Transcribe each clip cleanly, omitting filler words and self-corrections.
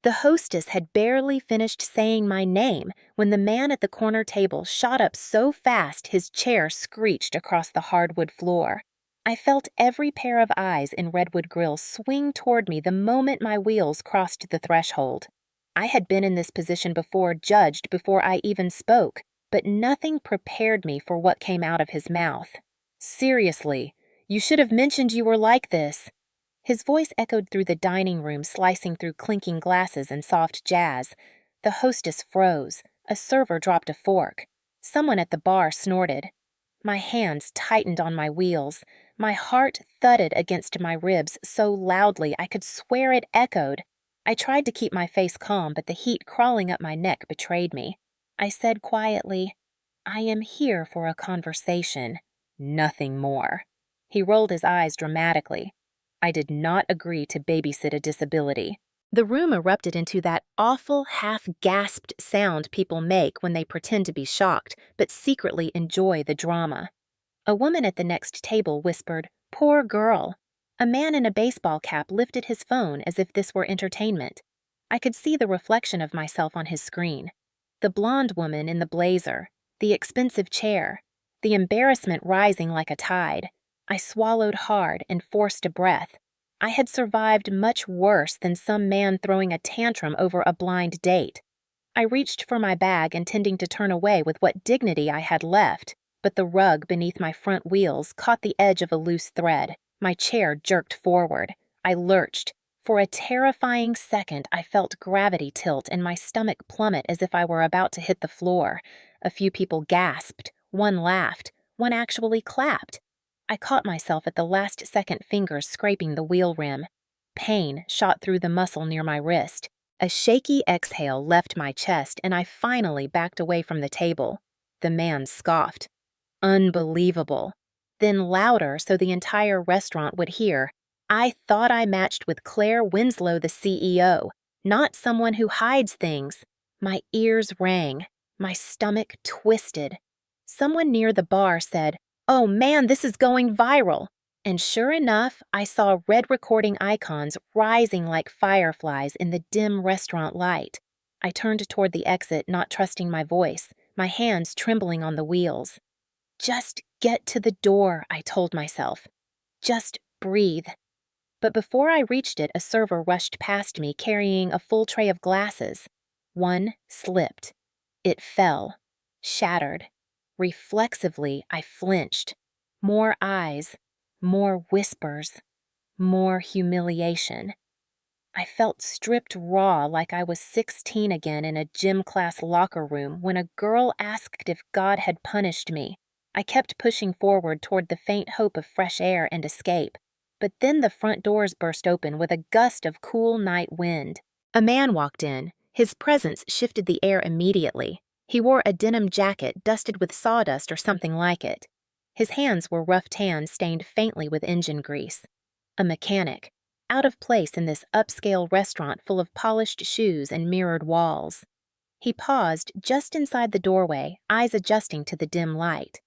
The hostess had barely finished saying my name when the man at the corner table shot up so fast his chair screeched across the hardwood floor. I felt every pair of eyes in Redwood Grill swing toward me the moment my wheels crossed the threshold. I had been in this position before, judged before I even spoke, but nothing prepared me for what came out of his mouth. "Seriously, you should have mentioned you were like this." His voice echoed through the dining room, slicing through clinking glasses and soft jazz. The hostess froze. A server dropped a fork. Someone at the bar snorted. My hands tightened on my wheels. My heart thudded against my ribs so loudly I could swear it echoed. I tried to keep my face calm, but the heat crawling up my neck betrayed me. I said quietly, "I am here for a conversation. Nothing more." He rolled his eyes dramatically. I did not agree to babysit a disability. The room erupted into that awful half-gasped sound people make when they pretend to be shocked, but secretly enjoy the drama. A woman at the next table whispered, "Poor girl." A man in a baseball cap lifted his phone as if this were entertainment. I could see the reflection of myself on his screen. The blonde woman in the blazer, the expensive chair, the embarrassment rising like a tide. I swallowed hard and forced a breath. I had survived much worse than some man throwing a tantrum over a blind date. I reached for my bag, intending to turn away with what dignity I had left, but the rug beneath my front wheels caught the edge of a loose thread. My chair jerked forward. I lurched. For a terrifying second, I felt gravity tilt and my stomach plummet as if I were about to hit the floor. A few people gasped. One laughed. One actually clapped. I caught myself at the last-second fingers scraping the wheel rim. Pain shot through the muscle near my wrist. A shaky exhale left my chest, and I finally backed away from the table. The man scoffed. "Unbelievable." Then louder so the entire restaurant would hear, "I thought I matched with Claire Winslow, the CEO, not someone who hides things." My ears rang. My stomach twisted. Someone near the bar said, "Oh man, this is going viral." And sure enough, I saw red recording icons rising like fireflies in the dim restaurant light. I turned toward the exit, not trusting my voice, my hands trembling on the wheels. "Just get to the door," I told myself. "Just breathe." But before I reached it, a server rushed past me carrying a full tray of glasses. One slipped. It fell, shattered. Reflexively, I flinched. More eyes, more whispers, more humiliation. I felt stripped raw like I was 16 again in a gym class locker room when a girl asked if God had punished me. I kept pushing forward toward the faint hope of fresh air and escape. But then the front doors burst open with a gust of cool night wind. A man walked in. His presence shifted the air immediately. He wore a denim jacket dusted with sawdust or something like it. His hands were rough tan stained faintly with engine grease. A mechanic, out of place in this upscale restaurant full of polished shoes and mirrored walls. He paused just inside the doorway, eyes adjusting to the dim light.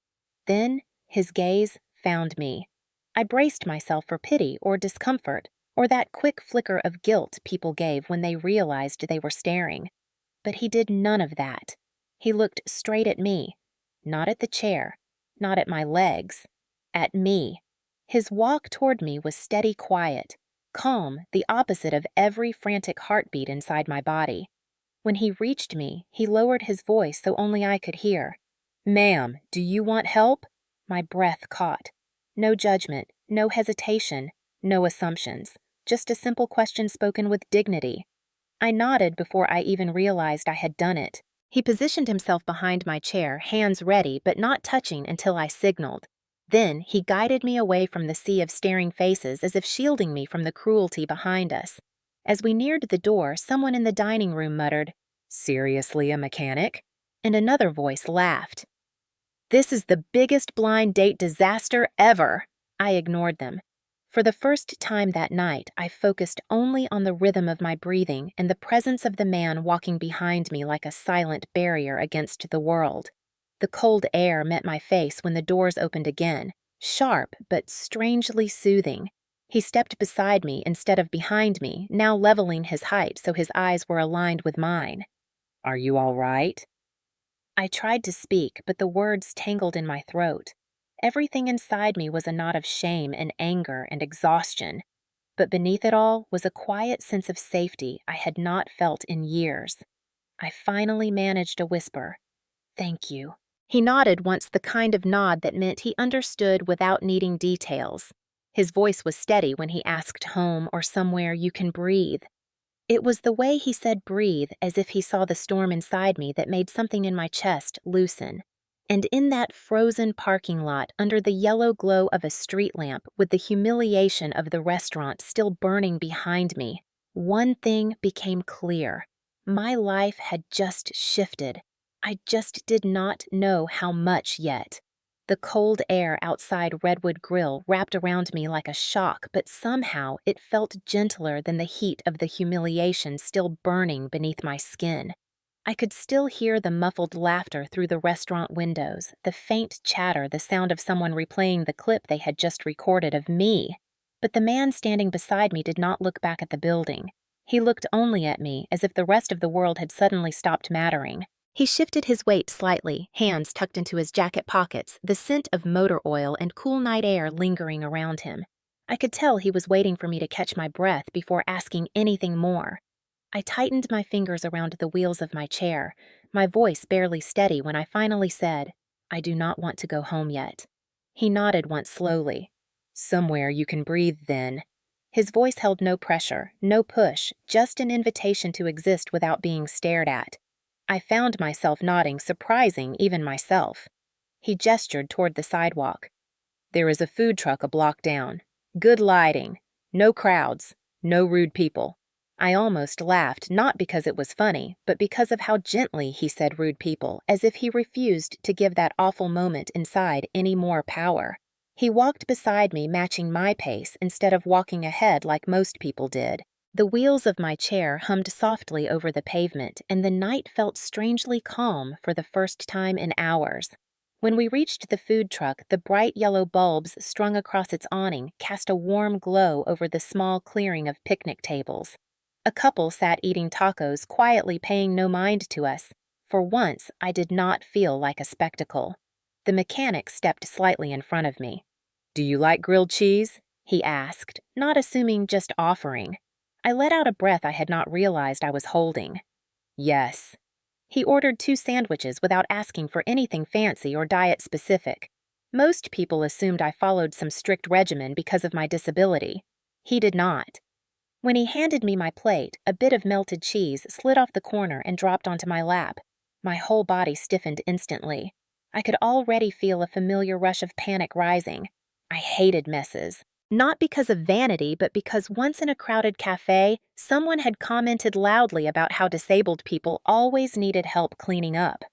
Then his gaze found me. I braced myself for pity or discomfort, or that quick flicker of guilt people gave when they realized they were staring. But he did none of that. He looked straight at me, not at the chair, not at my legs, at me. His walk toward me was steady quiet, calm, the opposite of every frantic heartbeat inside my body. When he reached me, he lowered his voice so only I could hear. "Ma'am, do you want help?" My breath caught. No judgment, no hesitation, no assumptions, just a simple question spoken with dignity. I nodded before I even realized I had done it. He positioned himself behind my chair, hands ready but not touching until I signaled. Then he guided me away from the sea of staring faces as if shielding me from the cruelty behind us. As we neared the door, someone in the dining room muttered, "Seriously, a mechanic?" And another voice laughed. "This is the biggest blind date disaster ever." I ignored them. For the first time that night, I focused only on the rhythm of my breathing and the presence of the man walking behind me like a silent barrier against the world. The cold air met my face when the doors opened again, sharp but strangely soothing. He stepped beside me instead of behind me, now leveling his height so his eyes were aligned with mine. "Are you all right?" I tried to speak, but the words tangled in my throat. Everything inside me was a knot of shame and anger and exhaustion. But beneath it all was a quiet sense of safety I had not felt in years. I finally managed a whisper. "Thank you." He nodded once, the kind of nod that meant he understood without needing details. His voice was steady when he asked home or somewhere you can breathe. It was the way he said breathe, as if he saw the storm inside me, that made something in my chest loosen. And in that frozen parking lot, under the yellow glow of a street lamp, with the humiliation of the restaurant still burning behind me, one thing became clear. My life had just shifted. I just did not know how much yet. The cold air outside Redwood Grill wrapped around me like a shock, but somehow it felt gentler than the heat of the humiliation still burning beneath my skin. I could still hear the muffled laughter through the restaurant windows, the faint chatter, the sound of someone replaying the clip they had just recorded of me. But the man standing beside me did not look back at the building. He looked only at me, as if the rest of the world had suddenly stopped mattering. He shifted his weight slightly, hands tucked into his jacket pockets, the scent of motor oil and cool night air lingering around him. I could tell he was waiting for me to catch my breath before asking anything more. I tightened my fingers around the wheels of my chair, my voice barely steady when I finally said, "I do not want to go home yet." He nodded once slowly. "Somewhere you can breathe then." His voice held no pressure, no push, just an invitation to exist without being stared at. I found myself nodding, surprising even myself. He gestured toward the sidewalk. "There is a food truck a block down. Good lighting. No crowds. No rude people." I almost laughed, not because it was funny, but because of how gently he said rude people, as if he refused to give that awful moment inside any more power. He walked beside me, matching my pace instead of walking ahead like most people did. The wheels of my chair hummed softly over the pavement, and the night felt strangely calm for the first time in hours. When we reached the food truck, the bright yellow bulbs strung across its awning cast a warm glow over the small clearing of picnic tables. A couple sat eating tacos, quietly paying no mind to us. For once, I did not feel like a spectacle. The mechanic stepped slightly in front of me. "Do you like grilled cheese?" he asked, not assuming, just offering. I let out a breath I had not realized I was holding. "Yes." He ordered 2 sandwiches without asking for anything fancy or diet-specific. Most people assumed I followed some strict regimen because of my disability. He did not. When he handed me my plate, a bit of melted cheese slid off the corner and dropped onto my lap. My whole body stiffened instantly. I could already feel a familiar rush of panic rising. I hated messes. Not because of vanity, but because once in a crowded cafe, someone had commented loudly about how disabled people always needed help cleaning up.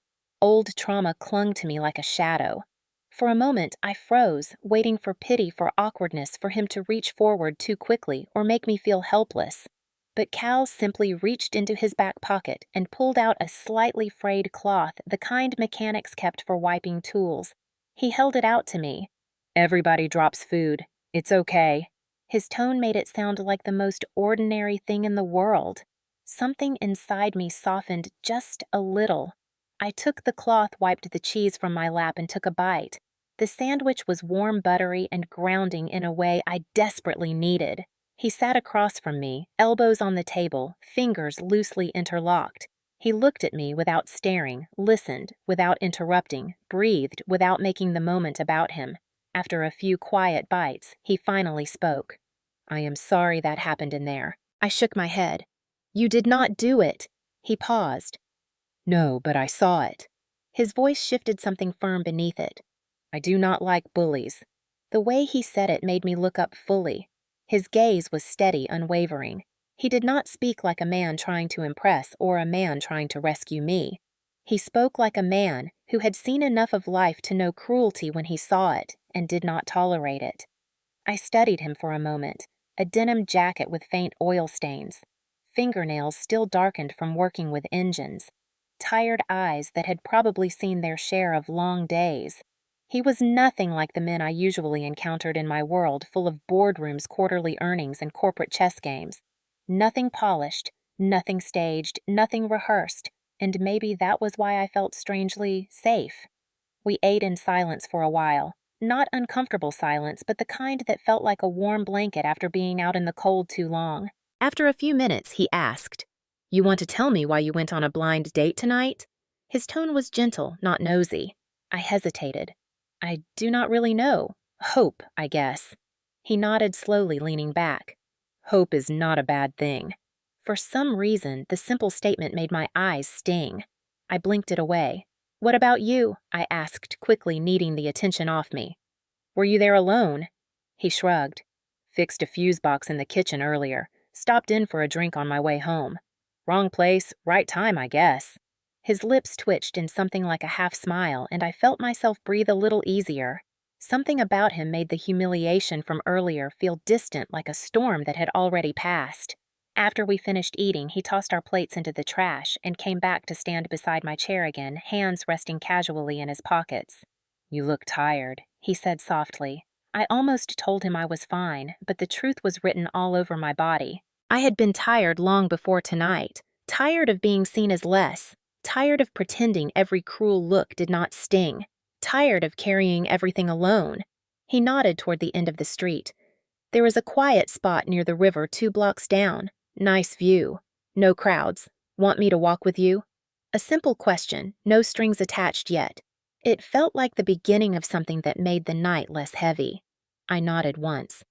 Old trauma clung to me like a shadow. For a moment, I froze, waiting for pity, for awkwardness, for him to reach forward too quickly or make me feel helpless. But Cal simply reached into his back pocket and pulled out a slightly frayed cloth, the kind mechanics kept for wiping tools. He held it out to me. "Everybody drops food. It's okay." His tone made it sound like the most ordinary thing in the world. Something inside me softened just a little. I took the cloth, wiped the cheese from my lap, and took a bite. The sandwich was warm, buttery, and grounding in a way I desperately needed. He sat across from me, elbows on the table, fingers loosely interlocked. He looked at me without staring, listened without interrupting, breathed without making the moment about him. After a few quiet bites, he finally spoke. "I am sorry that happened in there." I shook my head. "You did not do it." He paused. "No, but I saw it." His voice shifted, something firm beneath it. "I do not like bullies." The way he said it made me look up fully. His gaze was steady, unwavering. He did not speak like a man trying to impress or a man trying to rescue me. He spoke like a man who had seen enough of life to know cruelty when he saw it and did not tolerate it. I studied him for a moment, a denim jacket with faint oil stains, fingernails still darkened from working with engines, tired eyes that had probably seen their share of long days. He was nothing like the men I usually encountered in my world full of boardrooms, quarterly earnings, and corporate chess games. Nothing polished, nothing staged, nothing rehearsed, and maybe that was why I felt strangely safe. We ate in silence for a while. Not uncomfortable silence, but the kind that felt like a warm blanket after being out in the cold too long. After a few minutes, he asked, "You want to tell me why you went on a blind date tonight?" His tone was gentle, not nosy. I hesitated. "I do not really know. Hope, I guess." He nodded slowly, leaning back. "Hope is not a bad thing." For some reason, the simple statement made my eyes sting. I blinked it away. "What about you?" I asked quickly, needing the attention off me. "Were you there alone?" He shrugged. "Fixed a fuse box in the kitchen earlier. Stopped in for a drink on my way home. Wrong place, right time, I guess." His lips twitched in something like a half smile, and I felt myself breathe a little easier. Something about him made the humiliation from earlier feel distant, like a storm that had already passed. After we finished eating, he tossed our plates into the trash and came back to stand beside my chair again, hands resting casually in his pockets. "You look tired," he said softly. I almost told him I was fine, but the truth was written all over my body. I had been tired long before tonight, tired of being seen as less, tired of pretending every cruel look did not sting, tired of carrying everything alone. He nodded toward the end of the street. "There is a quiet spot near the river 2 blocks down. Nice view. No crowds. Want me to walk with you?" A simple question, no strings attached yet. It felt like the beginning of something that made the night less heavy. I nodded once.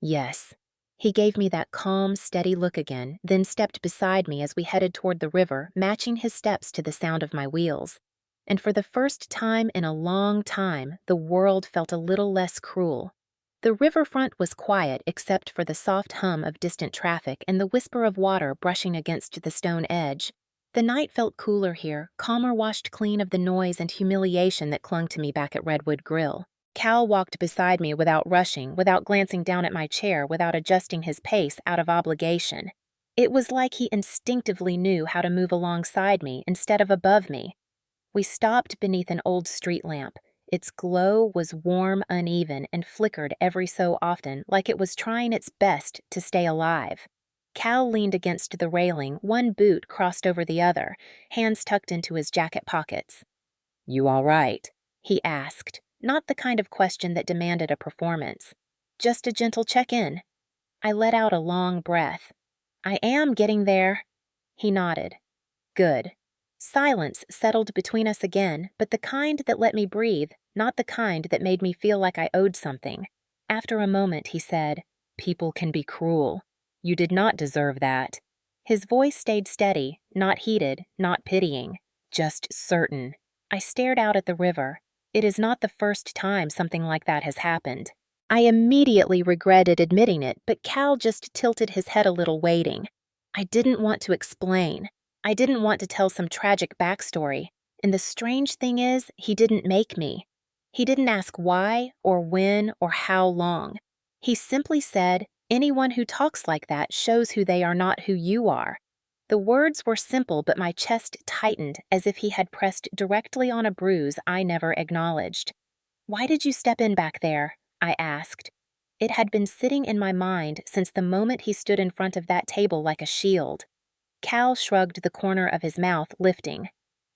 "Yes." He gave me that calm, steady look again, then stepped beside me as we headed toward the river, matching his steps to the sound of my wheels. And for the first time in a long time, the world felt a little less cruel. The riverfront was quiet except for the soft hum of distant traffic and the whisper of water brushing against the stone edge. The night felt cooler here, calmer, washed clean of the noise and humiliation that clung to me back at Redwood Grill. Cal walked beside me without rushing, without glancing down at my chair, without adjusting his pace out of obligation. It was like he instinctively knew how to move alongside me instead of above me. We stopped beneath an old street lamp. Its glow was warm, uneven, and flickered every so often, like it was trying its best to stay alive. Cal leaned against the railing, one boot crossed over the other, hands tucked into his jacket pockets. "You all right?" he asked, not the kind of question that demanded a performance. Just a gentle check-in. I let out a long breath. "I am getting there." He nodded. "Good." Silence settled between us again, but the kind that let me breathe, not the kind that made me feel like I owed something. After a moment, he said, "People can be cruel. You did not deserve that." His voice stayed steady, not heated, not pitying, just certain. I stared out at the river. It is not the first time something like that has happened. I immediately regretted admitting it, but Cal just tilted his head a little, waiting. I didn't want to explain. I didn't want to tell some tragic backstory. And the strange thing is, he didn't make me. He didn't ask why, or when, or how long. He simply said, "Anyone who talks like that shows who they are, not who you are." The words were simple, but my chest tightened as if he had pressed directly on a bruise I never acknowledged. "Why did you step in back there?" I asked. It had been sitting in my mind since the moment he stood in front of that table like a shield. Cal shrugged the corner of his mouth, lifting.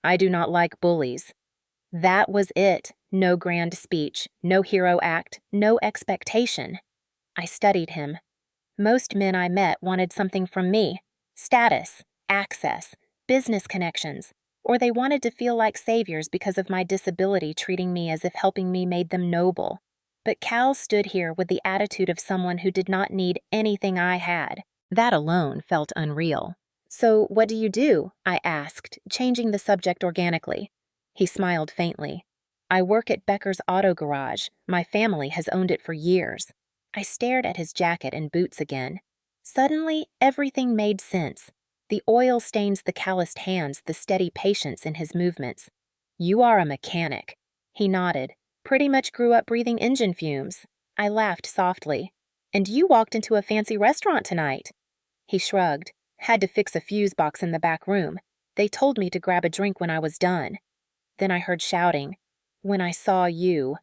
"I do not like bullies." That was it. No grand speech, no hero act, no expectation. I studied him. Most men I met wanted something from me. Status, access, business connections, or they wanted to feel like saviors because of my disability, treating me as if helping me made them noble. But Cal stood here with the attitude of someone who did not need anything I had. That alone felt unreal. "So what do you do?" I asked, changing the subject organically. He smiled faintly. "I work at Becker's Auto Garage. My family has owned it for years." I stared at his jacket and boots again. Suddenly, everything made sense. The oil stains the calloused hands, the steady patience in his movements. "You are a mechanic." He nodded. "Pretty much grew up breathing engine fumes." I laughed softly. "And you walked into a fancy restaurant tonight." He shrugged. "Had to fix a fuse box in the back room. They told me to grab a drink when I was done." Then I heard shouting. "When I saw you."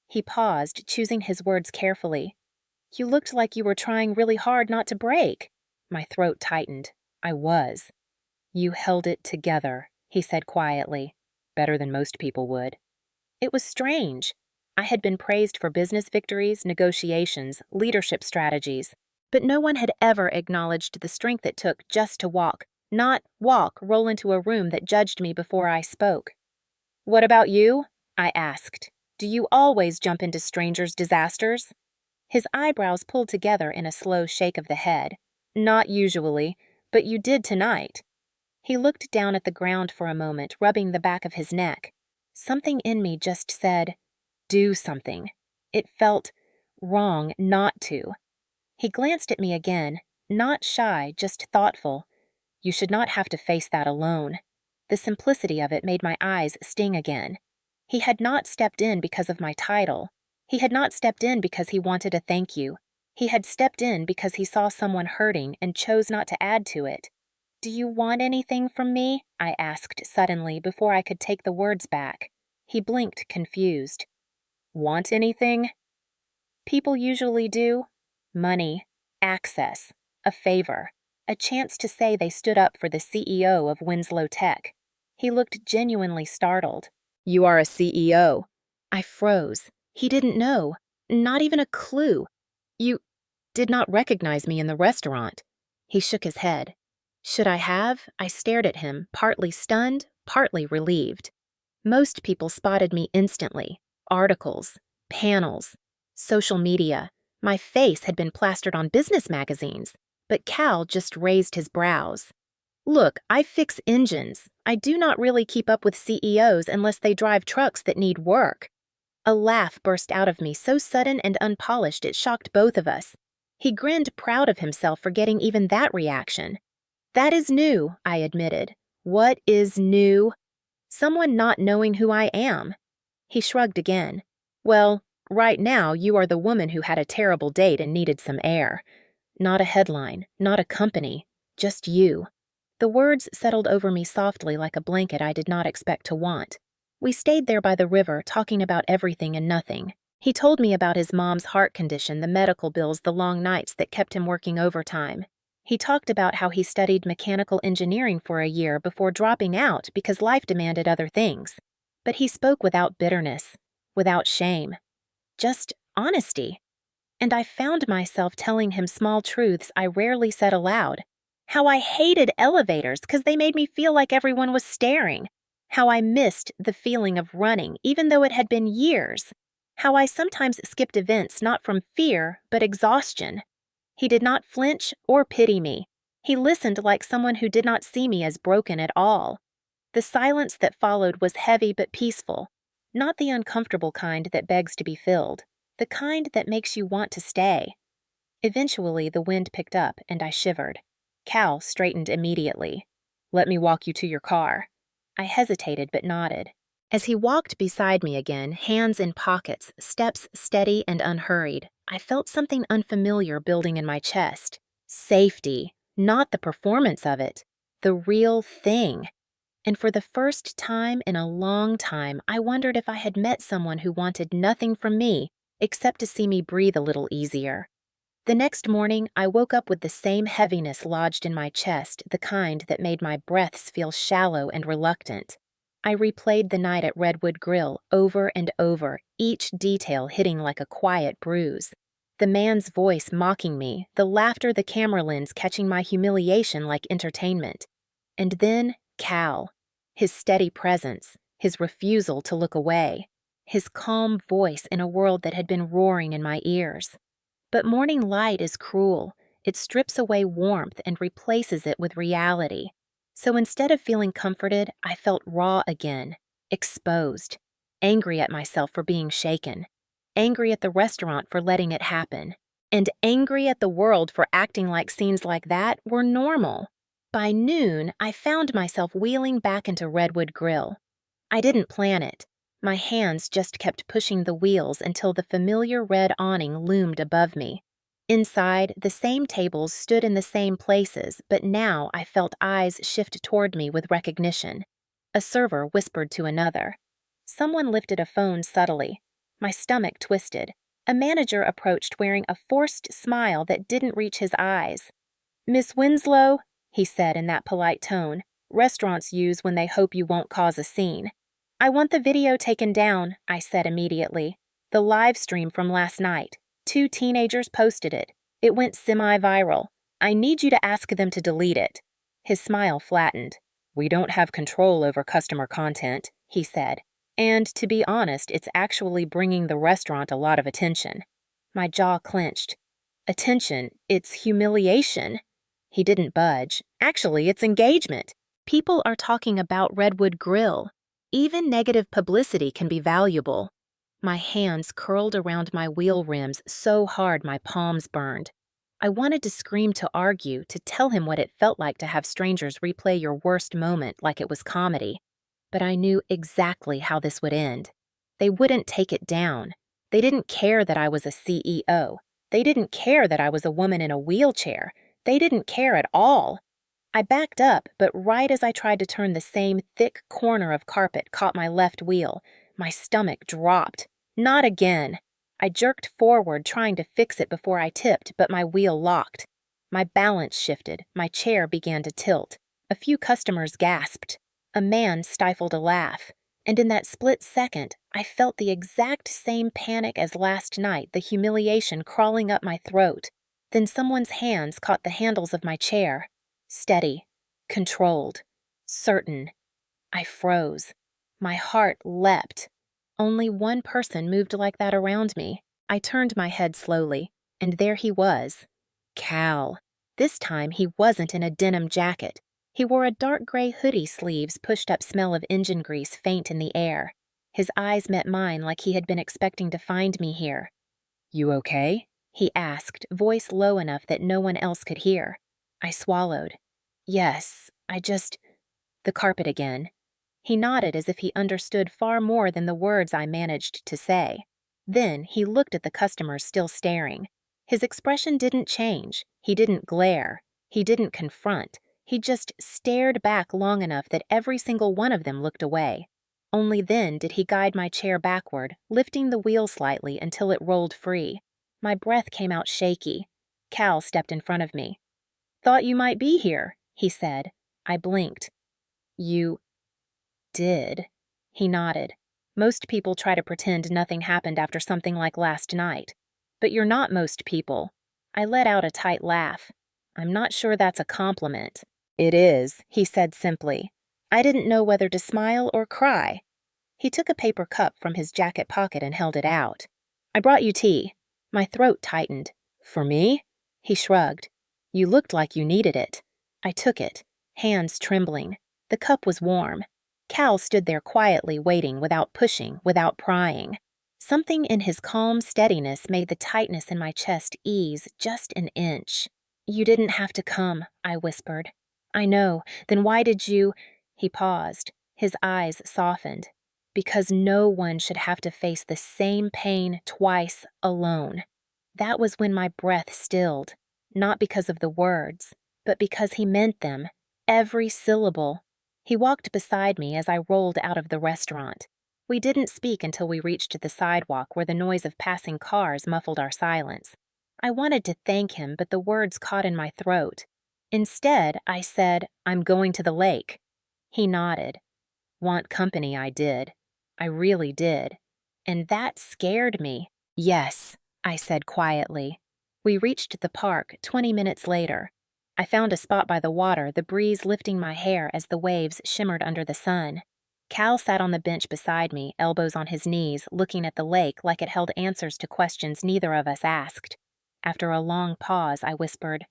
He paused, choosing his words carefully. You looked like you were trying really hard not to break. My throat tightened. I was. You held it together, he said quietly. Better than most people would. It was strange. I had been praised for business victories, negotiations, leadership strategies, but no one had ever acknowledged the strength it took just to roll into a room that judged me before I spoke. What about you? I asked. Do you always jump into strangers' disasters? His eyebrows pulled together in a slow shake of the head. Not usually, but you did tonight. He looked down at the ground for a moment, rubbing the back of his neck. Something in me just said, do something. It felt wrong not to. He glanced at me again, not shy, just thoughtful. You should not have to face that alone. The simplicity of it made my eyes sting again. He had not stepped in because of my title. He had not stepped in because he wanted a thank you. He had stepped in because he saw someone hurting and chose not to add to it. Do you want anything from me? I asked suddenly before I could take the words back. He blinked, confused. Want anything? People usually do. Money, access, a favor, a chance to say they stood up for the CEO of Winslow Tech. He looked genuinely startled. You are a CEO. I froze. He didn't know. Not even a clue. You did not recognize me in the restaurant. He shook his head. Should I have? I stared at him, partly stunned, partly relieved. Most people spotted me instantly. Articles, panels, social media. My face had been plastered on business magazines, but Cal just raised his brows. Look, I fix engines. I do not really keep up with CEOs unless they drive trucks that need work. A laugh burst out of me so sudden and unpolished it shocked both of us. He grinned, proud of himself for getting even that reaction. That is new, I admitted. What is new? Someone not knowing who I am. He shrugged again. Well, right now you are the woman who had a terrible date and needed some air. Not a headline, not a company, just you. The words settled over me softly like a blanket I did not expect to want. We stayed there by the river, talking about everything and nothing. He told me about his mom's heart condition, the medical bills, the long nights that kept him working overtime. He talked about how he studied mechanical engineering for a year before dropping out because life demanded other things. But he spoke without bitterness, without shame, just honesty. And I found myself telling him small truths I rarely said aloud. How I hated elevators because they made me feel like everyone was staring. How I missed the feeling of running, even though it had been years. How I sometimes skipped events not from fear, but exhaustion. He did not flinch or pity me. He listened like someone who did not see me as broken at all. The silence that followed was heavy but peaceful, not the uncomfortable kind that begs to be filled, the kind that makes you want to stay. Eventually, the wind picked up and I shivered. Cal straightened immediately. Let me walk you to your car. I hesitated but nodded. As he walked beside me again, hands in pockets, steps steady and unhurried, I felt something unfamiliar building in my chest. Safety, not the performance of it, the real thing. And for the first time in a long time, I wondered if I had met someone who wanted nothing from me except to see me breathe a little easier. The next morning, I woke up with the same heaviness lodged in my chest, the kind that made my breaths feel shallow and reluctant. I replayed the night at Redwood Grill over and over, each detail hitting like a quiet bruise. The man's voice mocking me, the laughter the camera lens catching my humiliation like entertainment. And then Cal, his steady presence, his refusal to look away, his calm voice in a world that had been roaring in my ears. But morning light is cruel. It strips away warmth and replaces it with reality. So instead of feeling comforted, I felt raw again, exposed, angry at myself for being shaken, angry at the restaurant for letting it happen, and angry at the world for acting like scenes like that were normal. By noon, I found myself wheeling back into Redwood Grill. I didn't plan it. My hands just kept pushing the wheels until the familiar red awning loomed above me. Inside, the same tables stood in the same places, but now I felt eyes shift toward me with recognition. A server whispered to another. Someone lifted a phone subtly. My stomach twisted. A manager approached wearing a forced smile that didn't reach his eyes. "Miss Winslow," he said in that polite tone restaurants use when they hope you won't cause a scene. "I want the video taken down," I said immediately. "The live stream from last night. 2 teenagers posted it. It went semi-viral. I need you to ask them to delete it." His smile flattened. "We don't have control over customer content," he said. "And to be honest, it's actually bringing the restaurant a lot of attention." My jaw clenched. "Attention? It's humiliation." He didn't budge. "Actually, it's engagement. People are talking about Redwood Grill. Even negative publicity can be valuable." My hands curled around my wheel rims so hard my palms burned. I wanted to scream, to argue, to tell him what it felt like to have strangers replay your worst moment like it was comedy. But I knew exactly how this would end. They wouldn't take it down. They didn't care that I was a CEO. They didn't care that I was a woman in a wheelchair. They didn't care at all. I backed up, but right as I tried to turn, the same thick corner of carpet caught my left wheel. My stomach dropped. Not again. I jerked forward, trying to fix it before I tipped, but my wheel locked. My balance shifted. My chair began to tilt. A few customers gasped. A man stifled a laugh. And in that split second, I felt the exact same panic as last night, the humiliation crawling up my throat. Then someone's hands caught the handles of my chair. Steady, controlled, certain. I froze. My heart leapt. Only one person moved like that around me. I turned my head slowly, and there he was. Cal. This time he wasn't in a denim jacket. He wore a dark gray hoodie, sleeves pushed up, smell of engine grease faint in the air. His eyes met mine like he had been expecting to find me here. "You okay?" he asked, voice low enough that no one else could hear. I swallowed. "Yes, the carpet again." He nodded as if he understood far more than the words I managed to say. Then he looked at the customers still staring. His expression didn't change. He didn't glare. He didn't confront. He just stared back long enough that every single one of them looked away. Only then did he guide my chair backward, lifting the wheel slightly until it rolled free. My breath came out shaky. Cal stepped in front of me. "Thought you might be here," he said. I blinked. "You did?" He nodded. "Most people try to pretend nothing happened after something like last night. But you're not most people." I let out a tight laugh. "I'm not sure that's a compliment." "It is," he said simply. I didn't know whether to smile or cry. He took a paper cup from his jacket pocket and held it out. "I brought you tea." My throat tightened. "For me?" He shrugged. "You looked like you needed it." I took it, hands trembling. The cup was warm. Cal stood there quietly, waiting, without pushing, without prying. Something in his calm steadiness made the tightness in my chest ease just an inch. "You didn't have to come," I whispered. "I know. Then why did you—" He paused. His eyes softened. "Because no one should have to face the same pain twice alone." That was when my breath stilled. Not because of the words, but because he meant them. Every syllable. He walked beside me as I rolled out of the restaurant. We didn't speak until we reached the sidewalk, where the noise of passing cars muffled our silence. I wanted to thank him, but the words caught in my throat. Instead, I said, "I'm going to the lake." He nodded. Want company, I did. I really did. And that scared me. "Yes," I said quietly. We reached the park 20 minutes later. I found a spot by the water, the breeze lifting my hair as the waves shimmered under the sun. Cal sat on the bench beside me, elbows on his knees, looking at the lake like it held answers to questions neither of us asked. After a long pause, I whispered,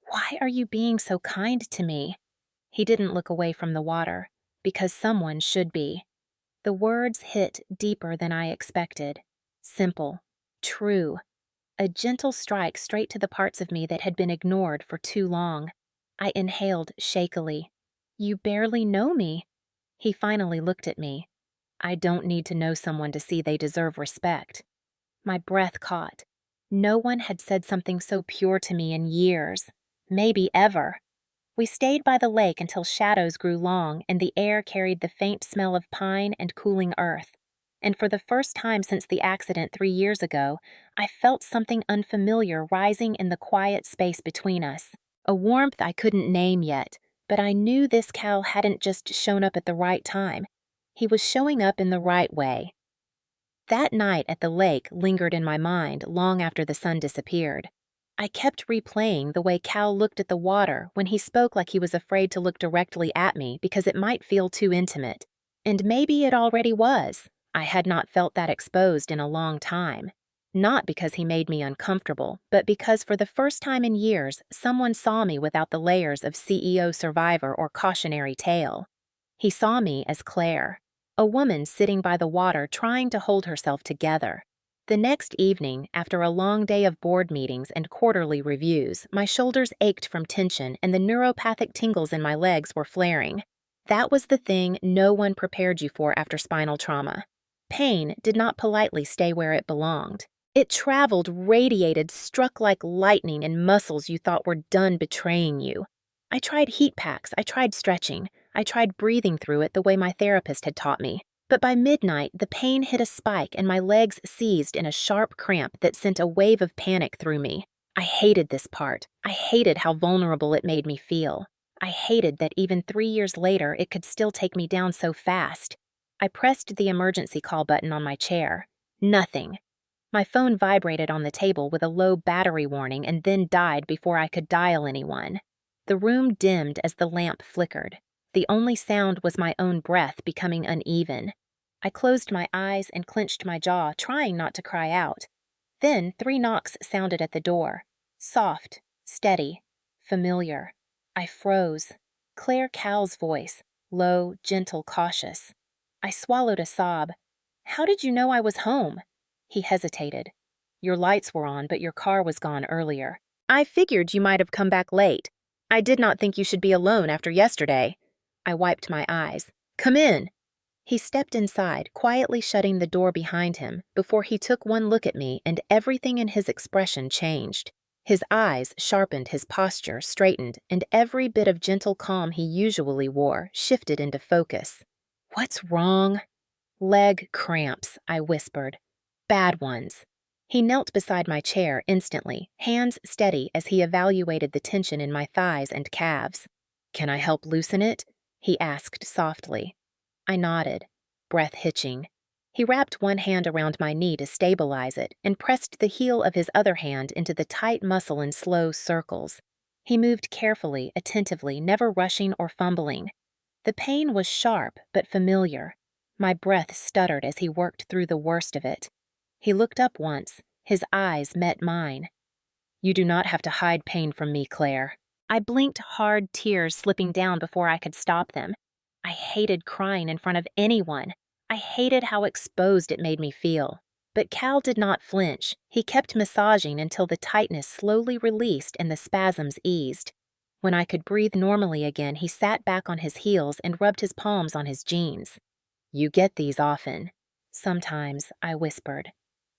"Why are you being so kind to me?" He didn't look away from the water, because someone should be. The words hit deeper than I expected. Simple. True. A gentle strike straight to the parts of me that had been ignored for too long. I inhaled shakily. "You barely know me." He finally looked at me. "I don't need to know someone to see they deserve respect." My breath caught. No one had said something so pure to me in years. Maybe ever. We stayed by the lake until shadows grew long and the air carried the faint smell of pine and cooling earth. and for the first time since the accident 3 years ago, I felt something unfamiliar rising in the quiet space between us. A warmth I couldn't name yet, but I knew this Cal hadn't just shown up at the right time. He was showing up in the right way. That night at the lake lingered in my mind long after the sun disappeared. I kept replaying the way Cal looked at the water when he spoke like he was afraid to look directly at me because it might feel too intimate. And maybe it already was. I had not felt that exposed in a long time. Not because he made me uncomfortable, but because for the first time in years, someone saw me without the layers of CEO survivor or cautionary tale. He saw me as Claire, a woman sitting by the water trying to hold herself together. The next evening, after a long day of board meetings and quarterly reviews, my shoulders ached from tension and the neuropathic tingles in my legs were flaring. That was the thing no one prepared you for after spinal trauma. Pain did not politely stay where it belonged. It traveled, radiated, struck like lightning in muscles you thought were done betraying you. I tried heat packs, I tried stretching, I tried breathing through it the way my therapist had taught me. But by midnight, the pain hit a spike and my legs seized in a sharp cramp that sent a wave of panic through me. I hated this part. I hated how vulnerable it made me feel. I hated that even 3 years later, it could still take me down so fast. I pressed the emergency call button on my chair. Nothing. My phone vibrated on the table with a low battery warning and then died before I could dial anyone. The room dimmed as the lamp flickered. The only sound was my own breath becoming uneven. I closed my eyes and clenched my jaw, trying not to cry out. Then 3 knocks sounded at the door. Soft, steady, familiar. I froze. Claire Cal's voice, low, gentle, cautious. I swallowed a sob. "How did you know I was home?" He hesitated. "Your lights were on, but your car was gone earlier. I figured you might have come back late. I did not think you should be alone after yesterday." I wiped my eyes. "Come in." He stepped inside, quietly shutting the door behind him, before he took one look at me and everything in his expression changed. His eyes sharpened, his posture straightened, and every bit of gentle calm he usually wore shifted into focus. "What's wrong?" "Leg cramps," I whispered. "Bad ones." He knelt beside my chair instantly, hands steady as he evaluated the tension in my thighs and calves. "Can I help loosen it?" he asked softly. I nodded, breath hitching. He wrapped one hand around my knee to stabilize it and pressed the heel of his other hand into the tight muscle in slow circles. He moved carefully, attentively, never rushing or fumbling. The pain was sharp but familiar. My breath stuttered as he worked through the worst of it. He looked up once. His eyes met mine. "You do not have to hide pain from me, Claire." I blinked, hard tears slipping down before I could stop them. I hated crying in front of anyone. I hated how exposed it made me feel. But Cal did not flinch. He kept massaging until the tightness slowly released and the spasms eased. When I could breathe normally again, he sat back on his heels and rubbed his palms on his jeans. "You get these often." "Sometimes," I whispered.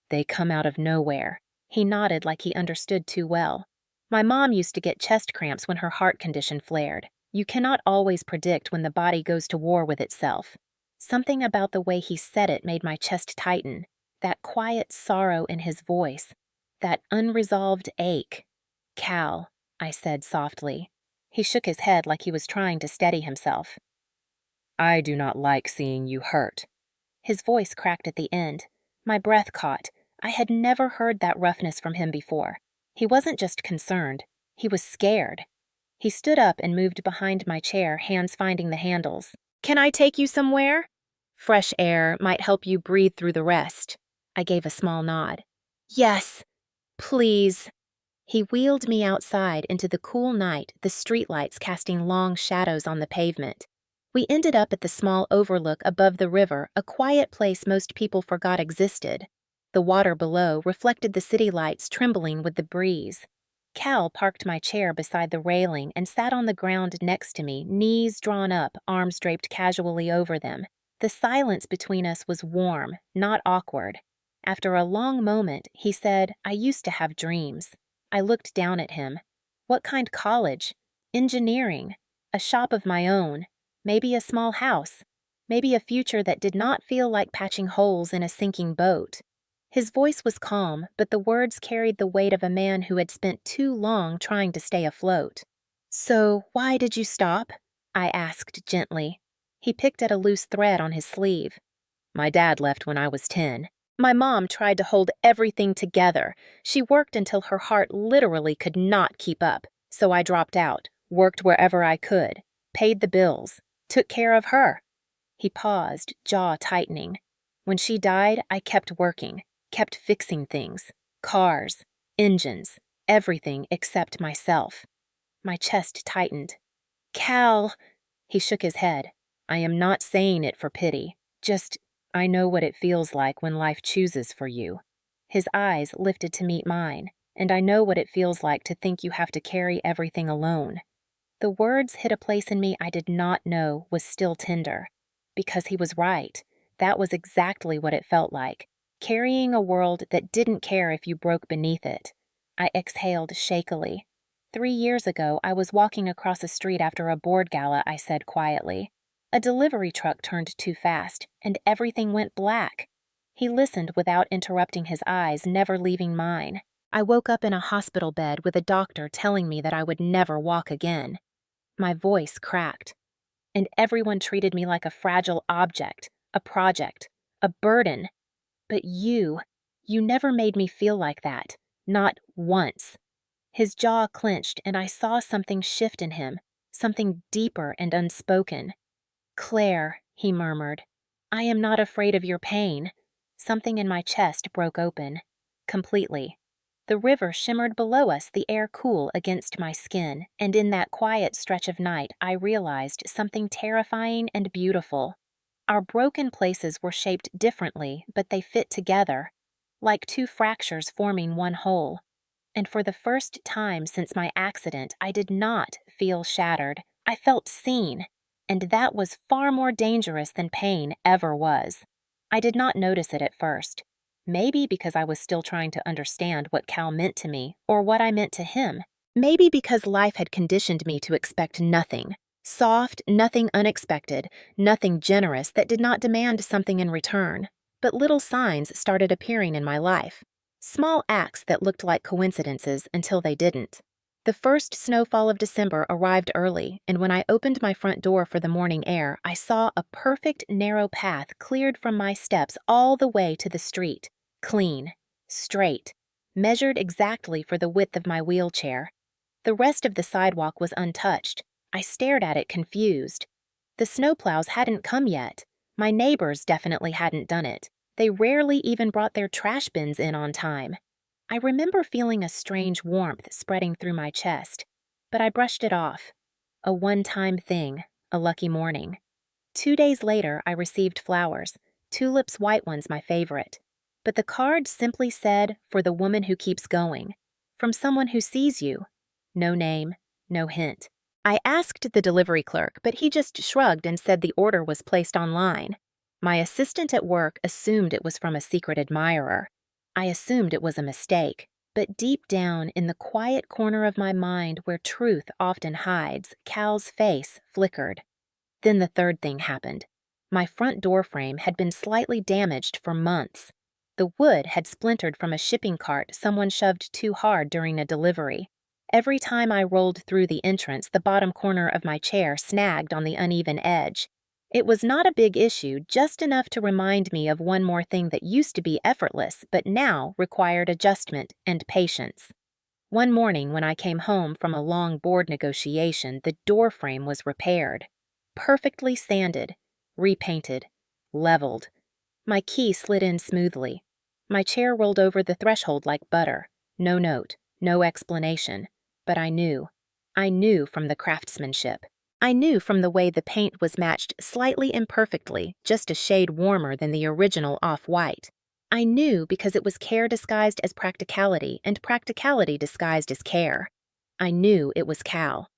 "They come out of nowhere." He nodded like he understood too well. "My mom used to get chest cramps when her heart condition flared. You cannot always predict when the body goes to war with itself." Something about the way he said it made my chest tighten. That quiet sorrow in his voice. That unresolved ache. "Cal," I said softly. He shook his head like he was trying to steady himself. "I do not like seeing you hurt." His voice cracked at the end. My breath caught. I had never heard that roughness from him before. He wasn't just concerned. He was scared. He stood up and moved behind my chair, hands finding the handles. "Can I take you somewhere?" "Fresh air might help you breathe through the rest." I gave a small nod. "Yes, please." He wheeled me outside into the cool night, the streetlights casting long shadows on the pavement. We ended up at the small overlook above the river, a quiet place most people forgot existed. The water below reflected the city lights trembling with the breeze. Cal parked my chair beside the railing and sat on the ground next to me, knees drawn up, arms draped casually over them. The silence between us was warm, not awkward. After a long moment, he said, "I used to have dreams." I looked down at him. "What kind college?" "Engineering. A shop of my own. Maybe a small house." maybe a future that did not feel like patching holes in a sinking boat. His voice was calm, but the words carried the weight of a man who had spent too long trying to stay afloat. "So, why did you stop?" I asked gently. He picked at a loose thread on his sleeve. "My dad left when I was 10. My mom tried to hold everything together. She worked until her heart literally could not keep up, so I dropped out, worked wherever I could, paid the bills, took care of her." He paused, jaw tightening. "When she died, I kept working, kept fixing things. Cars, engines, everything except myself." My chest tightened. "Cal," he shook his head. "I am not saying it for pity. Just, I know what it feels like when life chooses for you." His eyes lifted to meet mine, and I know what it feels like to think you have to carry everything alone. The words hit a place in me I did not know was still tender. Because he was right. That was exactly what it felt like, carrying a world that didn't care if you broke beneath it. I exhaled shakily. 3 years ago, I was walking across a street after a board gala, I said quietly. A delivery truck turned too fast, and everything went black. He listened without interrupting, his eyes never leaving mine. I woke up in a hospital bed with a doctor telling me that I would never walk again. My voice cracked. And everyone treated me like a fragile object, a project, a burden. But you never made me feel like that. Not once. His jaw clenched, and I saw something shift in him, something deeper and unspoken. "Claire," he murmured, "I am not afraid of your pain." Something in my chest broke open. Completely. The river shimmered below us, the air cool against my skin, and in that quiet stretch of night I realized something terrifying and beautiful. Our broken places were shaped differently, but they fit together, like two fractures forming one whole. And for the first time since my accident, I did not feel shattered. I felt seen, and that was far more dangerous than pain ever was. I did not notice it at first. Maybe because I was still trying to understand what Cal meant to me, or what I meant to him. Maybe because life had conditioned me to expect nothing. Soft, nothing unexpected, nothing generous that did not demand something in return. But little signs started appearing in my life. Small acts that looked like coincidences until they didn't. The first snowfall of December arrived early, and when I opened my front door for the morning air, I saw a perfect narrow path cleared from my steps all the way to the street. Clean, straight, measured exactly for the width of my wheelchair. The rest of the sidewalk was untouched. I stared at it confused. The snowplows hadn't come yet. My neighbors definitely hadn't done it. They rarely even brought their trash bins in on time. I remember feeling a strange warmth spreading through my chest, but I brushed it off. A one-time thing, a lucky morning. 2 days later, I received flowers, tulips, white ones my favorite. But the card simply said, "For the woman who keeps going," from someone who sees you. No name, no hint. I asked the delivery clerk, but he just shrugged and said the order was placed online. My assistant at work assumed it was from a secret admirer. I assumed it was a mistake, but deep down in the quiet corner of my mind where truth often hides, Cal's face flickered. Then the third thing happened. My front door frame had been slightly damaged for months. The wood had splintered from a shipping cart someone shoved too hard during a delivery. Every time I rolled through the entrance, the bottom corner of my chair snagged on the uneven edge. It was not a big issue, just enough to remind me of one more thing that used to be effortless, but now required adjustment and patience. One morning when I came home from a long board negotiation, the door frame was repaired. Perfectly sanded, repainted, leveled. My key slid in smoothly. My chair rolled over the threshold like butter. No note, no explanation. But I knew. I knew from the craftsmanship. I knew from the way the paint was matched slightly imperfectly, just a shade warmer than the original off-white. I knew because it was care disguised as practicality and practicality disguised as care. I knew it was Cal.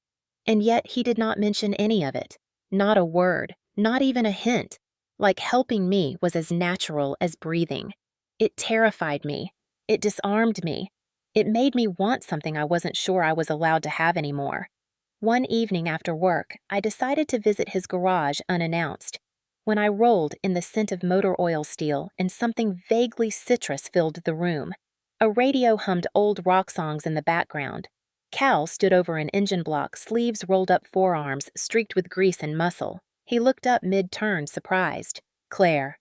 And yet he did not mention any of it. Not a word, not even a hint. Like helping me was as natural as breathing. It terrified me. It disarmed me. It made me want something I wasn't sure I was allowed to have anymore. One evening after work, I decided to visit his garage unannounced. when I rolled in the scent of motor oil steel and something vaguely citrus filled the room. A radio hummed old rock songs in the background. Cal stood over an engine block, sleeves rolled up, forearms streaked with grease and muscle. He looked up mid-turn, surprised. "Claire."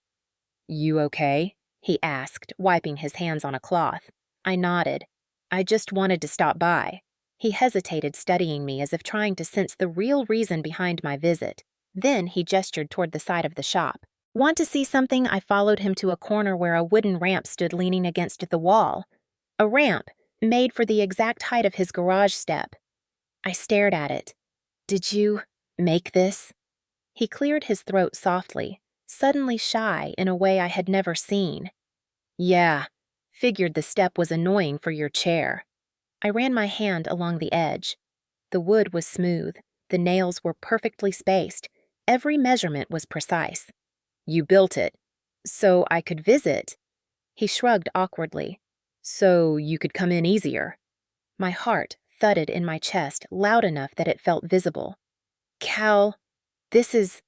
"You okay?" he asked, wiping his hands on a cloth. I nodded. "I just wanted to stop by." He hesitated, studying me as if trying to sense the real reason behind my visit. Then he gestured toward the side of the shop. "Want to see something?" I followed him to a corner where a wooden ramp stood leaning against the wall. A ramp, made for the exact height of his garage step. I stared at it. "Did you make this?" He cleared his throat softly, suddenly shy in a way I had never seen. "Yeah, figured the step was annoying for your chair." I ran my hand along the edge. The wood was smooth, the nails were perfectly spaced, every measurement was precise. "You built it, so I could visit." He shrugged awkwardly. "So you could come in easier." My heart thudded in my chest loud enough that it felt visible. "Cal, this is...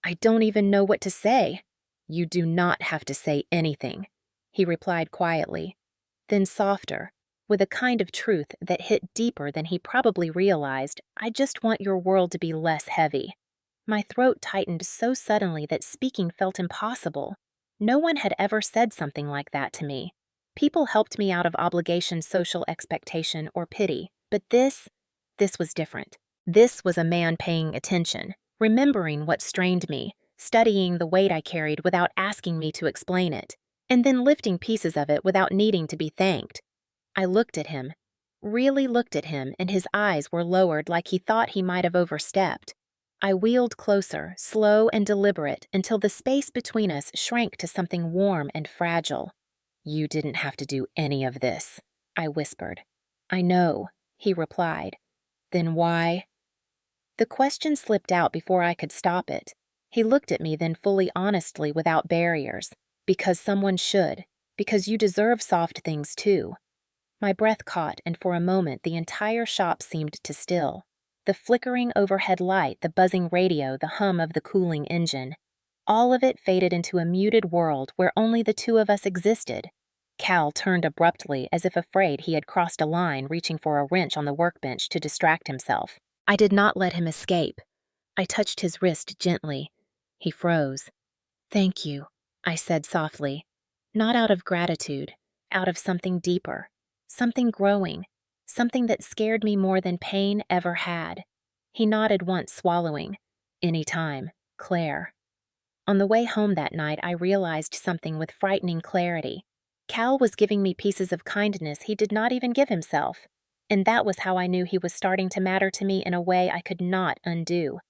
I don't even know what to say." "You do not have to say anything," he replied quietly. Then softer, with a kind of truth that hit deeper than he probably realized. "I just want your world to be less heavy." My throat tightened so suddenly that speaking felt impossible. No one had ever said something like that to me. People helped me out of obligation, social expectation, or pity. But this was different. This was a man paying attention, remembering what strained me, studying the weight I carried without asking me to explain it, and then lifting pieces of it without needing to be thanked. I looked at him, really looked at him, and his eyes were lowered like he thought he might have overstepped. I wheeled closer, slow and deliberate, until the space between us shrank to something warm and fragile. "You didn't have to do any of this," I whispered. "I know," he replied. "Then why?" The question slipped out before I could stop it. He looked at me then fully honestly without barriers. "Because someone should. Because you deserve soft things too." My breath caught, and for a moment the entire shop seemed to still. The flickering overhead light, the buzzing radio, the hum of the cooling engine. All of it faded into a muted world where only the two of us existed. Cal turned abruptly, as if afraid he had crossed a line, reaching for a wrench on the workbench to distract himself. I did not let him escape. I touched his wrist gently. He froze. "Thank you," I said softly. Not out of gratitude, out of something deeper. Something growing. Something that scared me more than pain ever had. He nodded once, swallowing. "Any time, Claire." On the way home that night, I realized something with frightening clarity. Cal was giving me pieces of kindness he did not even give himself. And that was how I knew he was starting to matter to me in a way I could not undo.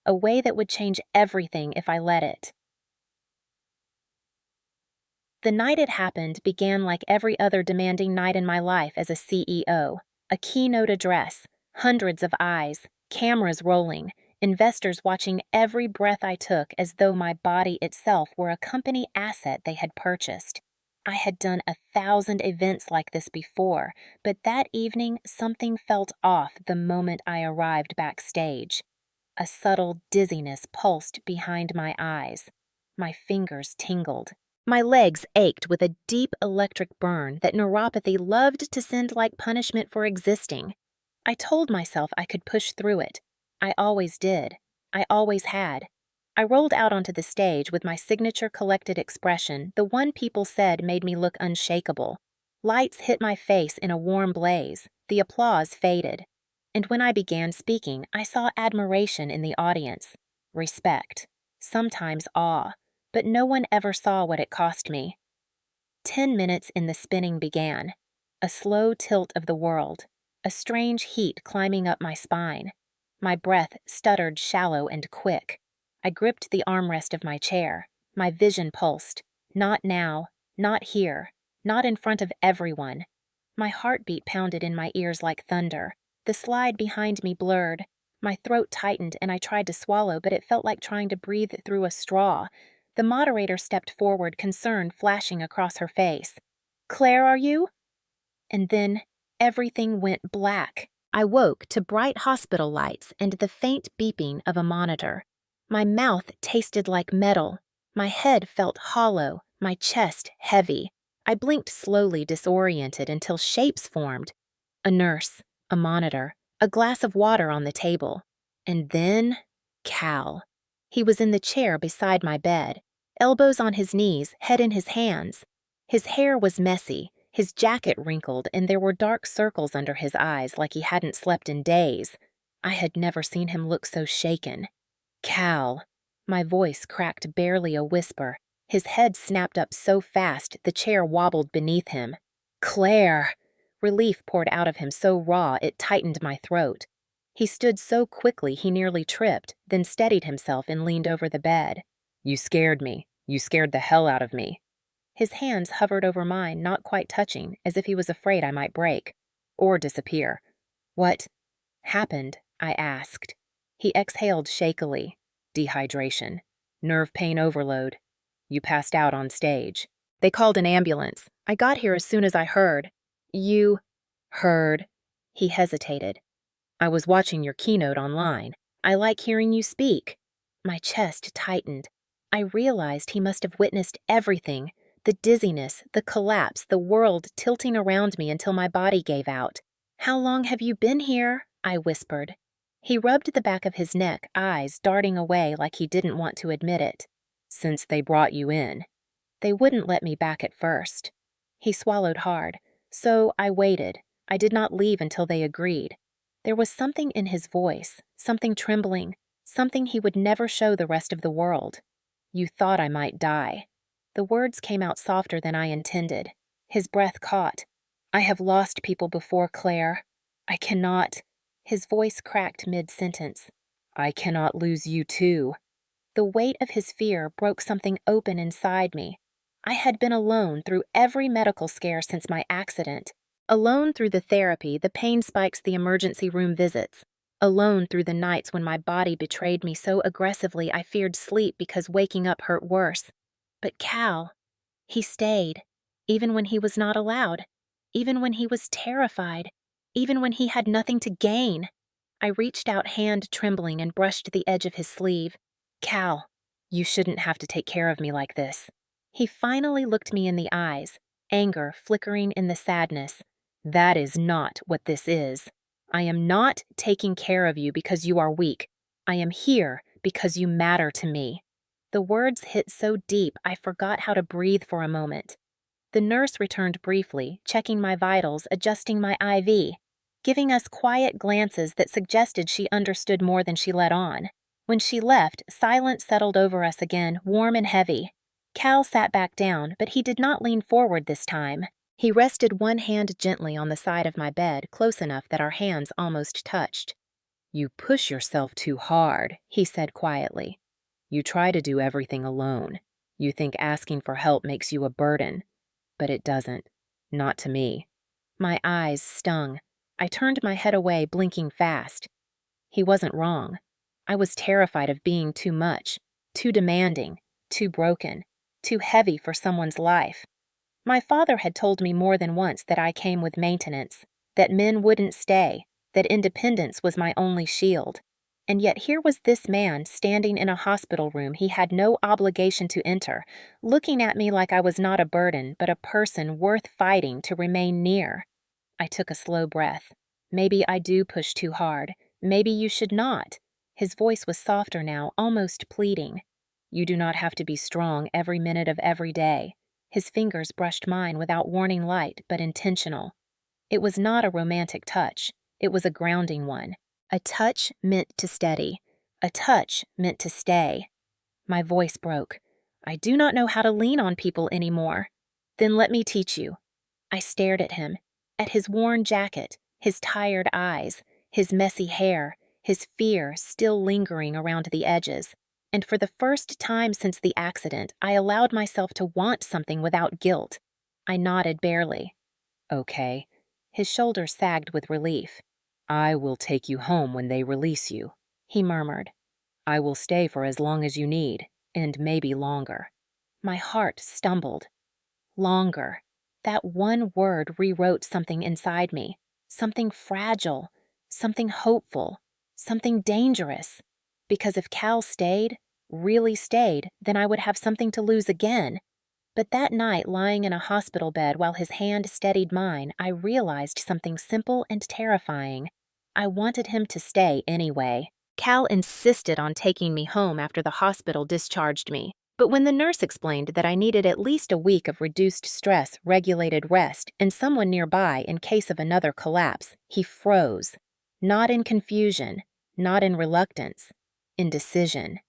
A way that would change everything if I let it. The night it happened began like every other demanding night in my life as a CEO. A keynote address, hundreds of eyes, cameras rolling, investors watching every breath I took as though my body itself were a company asset they had purchased. I had done 1,000 events like this before, but that evening something felt off the moment I arrived backstage. A subtle dizziness pulsed behind my eyes. My fingers tingled. My legs ached with a deep electric burn that neuropathy loved to send like punishment for existing. I told myself I could push through it. I always did. I always had. I rolled out onto the stage with my signature collected expression, the one people said made me look unshakable. Lights hit my face in a warm blaze. The applause faded. And when I began speaking, I saw admiration in the audience. Respect. Sometimes awe. But no one ever saw what it cost me. 10 minutes in the spinning began. A slow tilt of the world. A strange heat climbing up my spine. My breath stuttered shallow and quick. I gripped the armrest of my chair. My vision pulsed. Not now. Not here. Not in front of everyone. My heartbeat pounded in my ears like thunder. The slide behind me blurred. My throat tightened and I tried to swallow, but it felt like trying to breathe through a straw. The moderator stepped forward, concern flashing across her face. "Claire, are you?" And then everything went black. I woke to bright hospital lights and the faint beeping of a monitor. My mouth tasted like metal. My head felt hollow, my chest heavy. I blinked slowly, disoriented, until shapes formed. A nurse, a monitor, a glass of water on the table. And then, Cal. He was in the chair beside my bed, elbows on his knees, head in his hands. His hair was messy, his jacket wrinkled, and there were dark circles under his eyes like he hadn't slept in days. I had never seen him look so shaken. Cal. My voice cracked barely a whisper. His head snapped up so fast the chair wobbled beneath him. Claire! Relief poured out of him so raw it tightened my throat. He stood so quickly he nearly tripped, then steadied himself and leaned over the bed. You scared me. You scared the hell out of me. His hands hovered over mine, not quite touching, as if he was afraid I might break. Or disappear. What happened? I asked. He exhaled shakily. Dehydration. Nerve pain overload. You passed out on stage. They called an ambulance. I got here as soon as I heard. You heard? He hesitated. I was watching your keynote online. I like hearing you speak. My chest tightened. I realized he must have witnessed everything. The dizziness, the collapse, the world tilting around me until my body gave out. How long have you been here? I whispered. He rubbed the back of his neck, eyes darting away like he didn't want to admit it. Since they brought you in. They wouldn't let me back at first. He swallowed hard, so I waited. I did not leave until they agreed. There was something in his voice, something trembling, something he would never show the rest of the world. You thought I might die. The words came out softer than I intended. His breath caught. I have lost people before, Claire. I cannot. His voice cracked mid-sentence. I cannot lose you too. The weight of his fear broke something open inside me. I had been alone through every medical scare since my accident. Alone through the therapy, the pain spikes, the emergency room visits. Alone through the nights when my body betrayed me so aggressively I feared sleep because waking up hurt worse. But Cal, he stayed, even when he was not allowed, even when he was terrified, even when he had nothing to gain. I reached out, hand trembling, and brushed the edge of his sleeve. Cal, you shouldn't have to take care of me like this. He finally looked me in the eyes, anger flickering in the sadness. That is not what this is. I am not taking care of you because you are weak. I am here because you matter to me. The words hit so deep I forgot how to breathe for a moment. The nurse returned briefly, checking my vitals, adjusting my IV, giving us quiet glances that suggested she understood more than she let on. When she left, silence settled over us again, warm and heavy. Cal sat back down, but he did not lean forward this time. He rested one hand gently on the side of my bed, close enough that our hands almost touched. You push yourself too hard, he said quietly. You try to do everything alone. You think asking for help makes you a burden. But it doesn't. Not to me. My eyes stung. I turned my head away, blinking fast. He wasn't wrong. I was terrified of being too much, too demanding, too broken, too heavy for someone's life. My father had told me more than once that I came with maintenance, that men wouldn't stay, that independence was my only shield. And yet here was this man standing in a hospital room he had no obligation to enter, looking at me like I was not a burden, but a person worth fighting to remain near. I took a slow breath. Maybe I do push too hard. Maybe you should not. His voice was softer now, almost pleading. You do not have to be strong every minute of every day. His fingers brushed mine without warning light, but intentional. It was not a romantic touch. It was a grounding one. A touch meant to steady. A touch meant to stay. My voice broke. I do not know how to lean on people anymore. Then let me teach you. I stared at him, at his worn jacket, his tired eyes, his messy hair, his fear still lingering around the edges. And for the first time since the accident, I allowed myself to want something without guilt. I nodded barely. Okay. His shoulders sagged with relief. I will take you home when they release you, he murmured. I will stay for as long as you need, and maybe longer. My heart stumbled. Longer. That one word rewrote something inside me. Something fragile. Something hopeful. Something dangerous. Because if Cal stayed, really stayed, then I would have something to lose again. But that night, lying in a hospital bed while his hand steadied mine, I realized something simple and terrifying. I wanted him to stay anyway. Cal insisted on taking me home after the hospital discharged me. But when the nurse explained that I needed at least a week of reduced stress, regulated rest, and someone nearby in case of another collapse, he froze. Not in confusion, not in reluctance, in decision.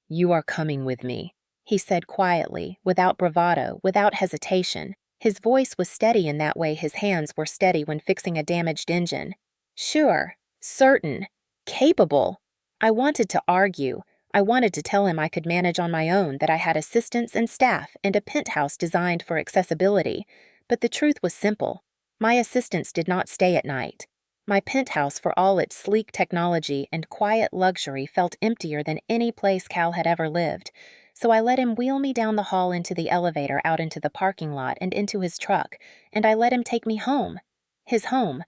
"You are coming with me," he said quietly, without bravado, without hesitation. His voice was steady in that way his hands were steady when fixing a damaged engine. Sure, certain, capable. I wanted to argue. I wanted to tell him I could manage on my own, that I had assistants and staff and a penthouse designed for accessibility. But the truth was simple. My assistants did not stay at night. My penthouse, for all its sleek technology and quiet luxury, felt emptier than any place Cal had ever lived. So I let him wheel me down the hall into the elevator, out into the parking lot, and into his truck, and I let him take me home. His home.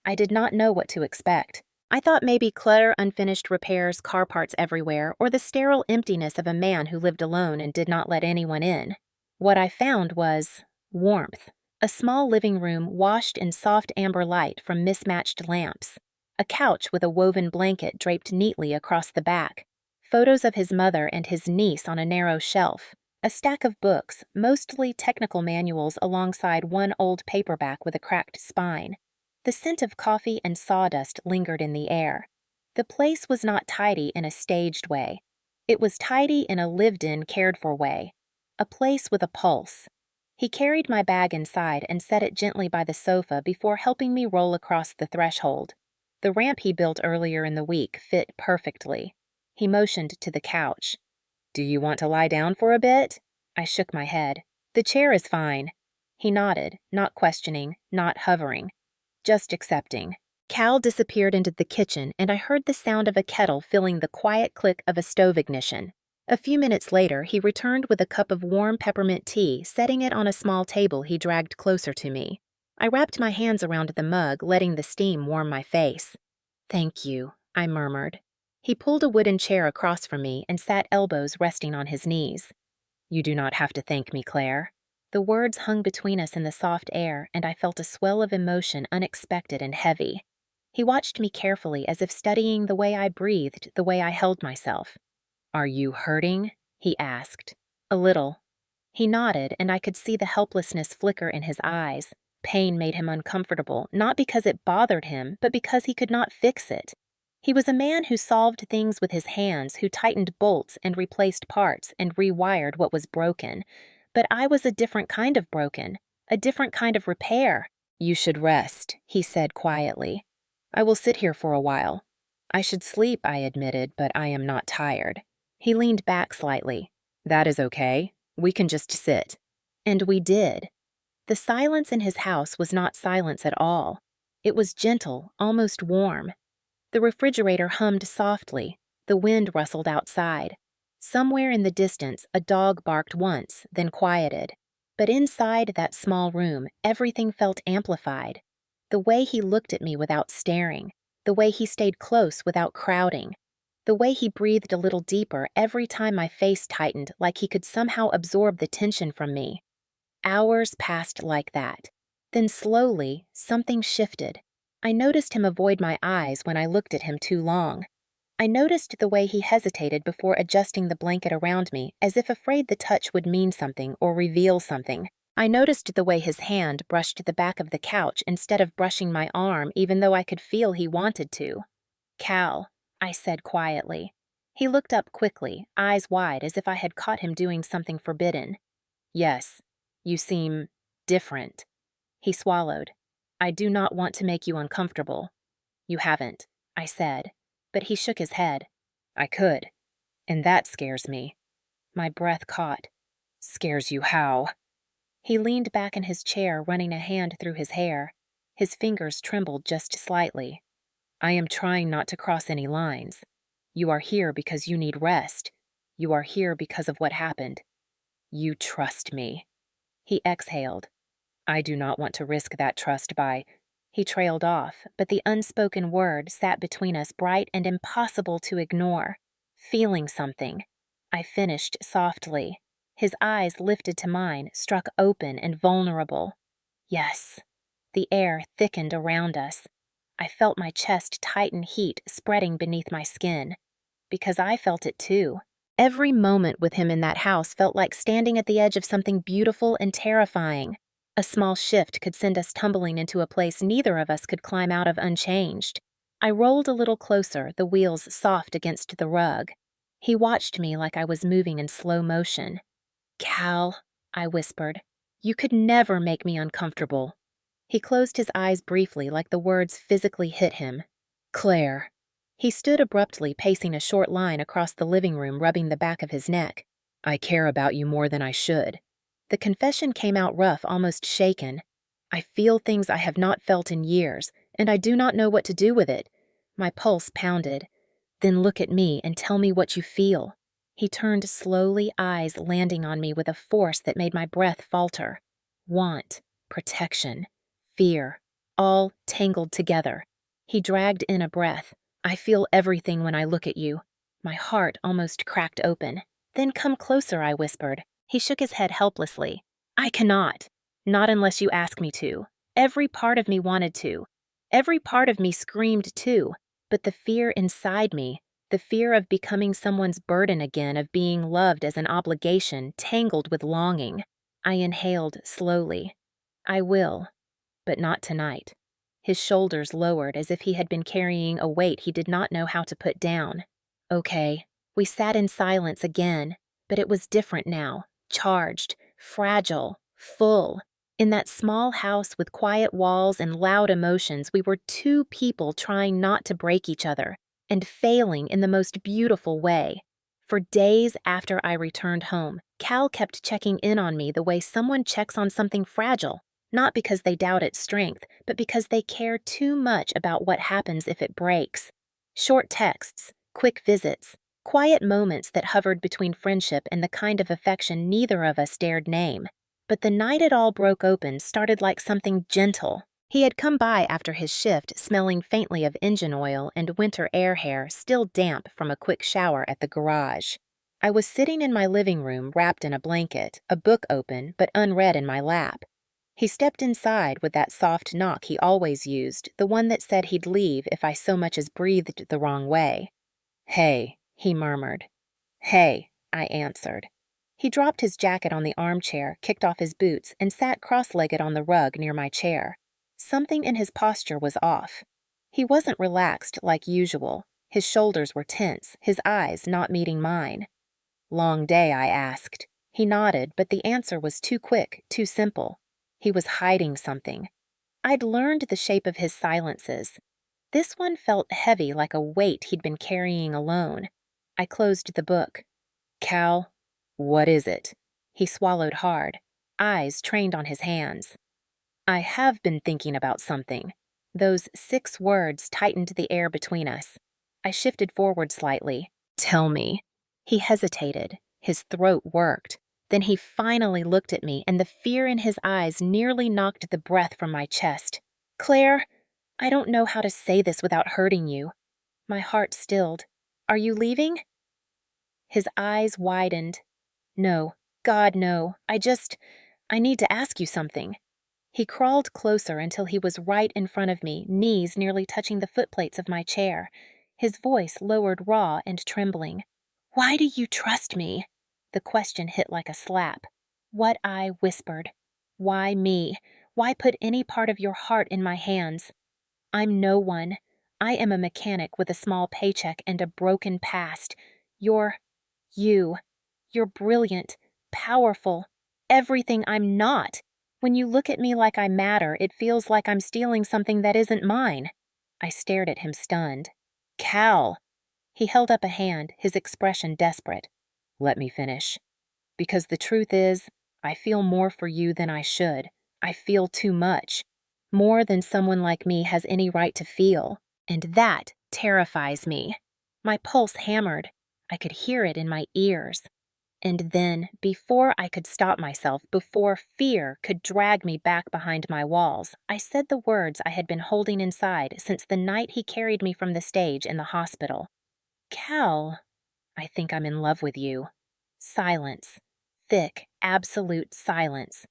I did not know what to expect. I thought maybe clutter, unfinished repairs, car parts everywhere, or the sterile emptiness of a man who lived alone and did not let anyone in. What I found was warmth. A small living room washed in soft amber light from mismatched lamps. A couch with a woven blanket draped neatly across the back. Photos of his mother and his niece on a narrow shelf. A stack of books, mostly technical manuals, alongside one old paperback with a cracked spine. The scent of coffee and sawdust lingered in the air. The place was not tidy in a staged way. It was tidy in a lived-in, cared-for way. A place with a pulse. He carried my bag inside and set it gently by the sofa before helping me roll across the threshold. The ramp he built earlier in the week fit perfectly. He motioned to the couch. "Do you want to lie down for a bit?" I shook my head. "The chair is fine." He nodded, not questioning, not hovering. Just accepting. Cal disappeared into the kitchen, and I heard the sound of a kettle filling the quiet click of a stove ignition. A few minutes later, he returned with a cup of warm peppermint tea, setting it on a small table he dragged closer to me. I wrapped my hands around the mug, letting the steam warm my face. "Thank you," I murmured. He pulled a wooden chair across from me and sat elbows resting on his knees. "You do not have to thank me, Claire." The words hung between us in the soft air, and I felt a swell of emotion unexpected and heavy. He watched me carefully, as if studying the way I breathed, the way I held myself. "Are you hurting?" he asked. "A little." He nodded, and I could see the helplessness flicker in his eyes. Pain made him uncomfortable, not because it bothered him, but because he could not fix it. He was a man who solved things with his hands, who tightened bolts and replaced parts and rewired what was broken. But I was a different kind of broken, a different kind of repair. "You should rest," he said quietly. "I will sit here for a while." "I should sleep," I admitted, "but I am not tired." He leaned back slightly. "That is okay. We can just sit." And we did. The silence in his house was not silence at all. It was gentle, almost warm. The refrigerator hummed softly. The wind rustled outside. Somewhere in the distance, a dog barked once, then quieted. But inside that small room, everything felt amplified. The way he looked at me without staring. The way he stayed close without crowding. The way he breathed a little deeper every time my face tightened, like he could somehow absorb the tension from me. Hours passed like that. Then slowly, something shifted. I noticed him avoid my eyes when I looked at him too long. I noticed the way he hesitated before adjusting the blanket around me, as if afraid the touch would mean something or reveal something. I noticed the way his hand brushed the back of the couch instead of brushing my arm, even though I could feel he wanted to. "Cal," I said quietly. He looked up quickly, eyes wide, as if I had caught him doing something forbidden. "Yes, you seem different." He swallowed. "I do not want to make you uncomfortable." "You haven't," I said, but he shook his head. "I could, and that scares me." My breath caught. "Scares you how?" He leaned back in his chair, running a hand through his hair. His fingers trembled just slightly. "I am trying not to cross any lines. You are here because you need rest. You are here because of what happened. You trust me." He exhaled. "I do not want to risk that trust by—" He trailed off, but the unspoken word sat between us, bright and impossible to ignore. Feeling something. I finished softly. His eyes lifted to mine, struck open and vulnerable. Yes. The air thickened around us. I felt my chest tighten, heat spreading beneath my skin. Because I felt it too. Every moment with him in that house felt like standing at the edge of something beautiful and terrifying. A small shift could send us tumbling into a place neither of us could climb out of unchanged. I rolled a little closer, the wheels soft against the rug. He watched me like I was moving in slow motion. "Cal," I whispered, "you could never make me uncomfortable." He closed his eyes briefly like the words physically hit him. "Claire." He stood abruptly, pacing a short line across the living room, rubbing the back of his neck. "I care about you more than I should." The confession came out rough, almost shaken. "I feel things I have not felt in years, and I do not know what to do with it." My pulse pounded. "Then look at me and tell me what you feel." He turned slowly, eyes landing on me with a force that made my breath falter. Want, protection, fear, all tangled together. He dragged in a breath. "I feel everything when I look at you." My heart almost cracked open. "Then come closer," I whispered. He shook his head helplessly. "I cannot. Not unless you ask me to." Every part of me wanted to. Every part of me screamed too. But the fear inside me, the fear of becoming someone's burden again, of being loved as an obligation, tangled with longing. I inhaled slowly. "I will, but not tonight." His shoulders lowered as if he had been carrying a weight he did not know how to put down. "Okay." We sat in silence again, but it was different now. Charged, fragile, full. In that small house with quiet walls and loud emotions, we were two people trying not to break each other, and failing in the most beautiful way. For days after I returned home, Cal kept checking in on me the way someone checks on something fragile, not because they doubt its strength, but because they care too much about what happens if it breaks. Short texts, quick visits, quiet moments that hovered between friendship and the kind of affection neither of us dared name. But the night it all broke open started like something gentle. He had come by after his shift, smelling faintly of engine oil and winter air hair still damp from a quick shower at the garage. I was sitting in my living room wrapped in a blanket, a book open but unread in my lap. He stepped inside with that soft knock he always used, the one that said he'd leave if I so much as breathed the wrong way. "Hey," he murmured. "Hey," I answered. He dropped his jacket on the armchair, kicked off his boots, and sat cross-legged on the rug near my chair. Something in his posture was off. He wasn't relaxed like usual. His shoulders were tense, his eyes not meeting mine. "Long day?" I asked. He nodded, but the answer was too quick, too simple. He was hiding something. I'd learned the shape of his silences. This one felt heavy, like a weight he'd been carrying alone. I closed the book. "Cal, what is it?" He swallowed hard, eyes trained on his hands. "I have been thinking about something." Those 6 words tightened the air between us. I shifted forward slightly. "Tell me." He hesitated. His throat worked. Then he finally looked at me, and the fear in his eyes nearly knocked the breath from my chest. "Claire, I don't know how to say this without hurting you." My heart stilled. "Are you leaving?" His eyes widened. "No, God, no. I need to ask you something." He crawled closer until he was right in front of me, knees nearly touching the footplates of my chair. His voice lowered raw and trembling. "Why do you trust me?" The question hit like a slap. What I whispered. "Why me? Why put any part of your heart in my hands? I'm no one. I am a mechanic with a small paycheck and a broken past. You're you. You're brilliant, powerful, everything I'm not. When you look at me like I matter, it feels like I'm stealing something that isn't mine." I stared at him stunned. "Cal!" He held up a hand, his expression desperate. "Let me finish. Because the truth is, I feel more for you than I should. I feel too much. More than someone like me has any right to feel. And that terrifies me." My pulse hammered. I could hear it in my ears. And then, before I could stop myself, before fear could drag me back behind my walls, I said the words I had been holding inside since the night he carried me from the stage in the hospital. "Cal, I think I'm in love with you." Silence. Thick, absolute silence.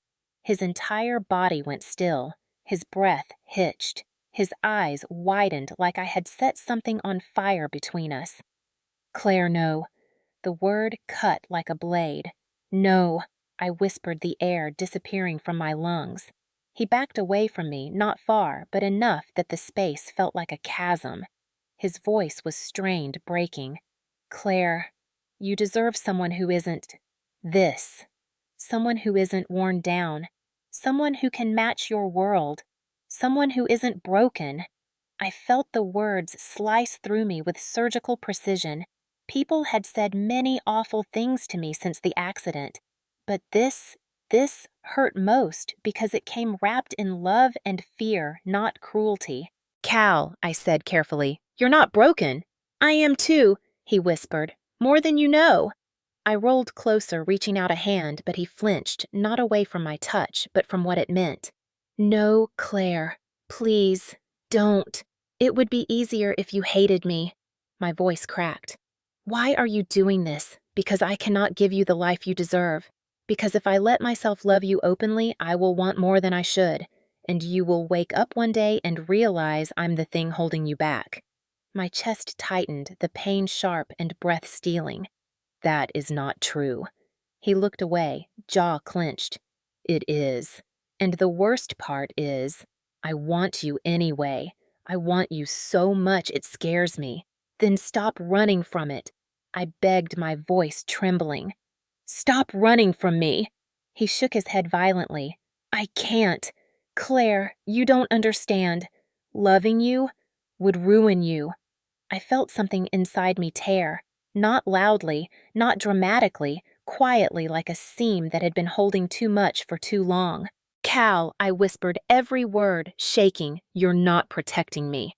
His entire body went still, his breath hitched, his eyes widened like I had set something on fire between us. Claire, no. The word cut like a blade. No, I whispered, the air disappearing from my lungs. He backed away from me, not far, but enough that the space felt like a chasm. His voice was strained, breaking. Claire, you deserve someone who isn't this. Someone who isn't worn down. Someone who can match your world. Someone who isn't broken. I felt the words slice through me with surgical precision. People had said many awful things to me since the accident, but this hurt most because it came wrapped in love and fear, not cruelty. Cal, I said carefully, you're not broken. I am too, he whispered, more than you know. I rolled closer, reaching out a hand, but he flinched, not away from my touch, but from what it meant. No, Claire, please, don't. It would be easier if you hated me. My voice cracked. Why are you doing this? Because I cannot give you the life you deserve. Because if I let myself love you openly, I will want more than I should, and you will wake up one day and realize I'm the thing holding you back. My chest tightened, the pain sharp and breath stealing. That is not true. He looked away, jaw clenched. It is. And the worst part is, I want you anyway. I want you so much it scares me. Then stop running from it. I begged, my voice trembling. Stop running from me. He shook his head violently. I can't. Claire, you don't understand. Loving you would ruin you. I felt something inside me tear. Not loudly, not dramatically, quietly like a seam that had been holding too much for too long. Cal, I whispered, every word, shaking, you're not protecting me.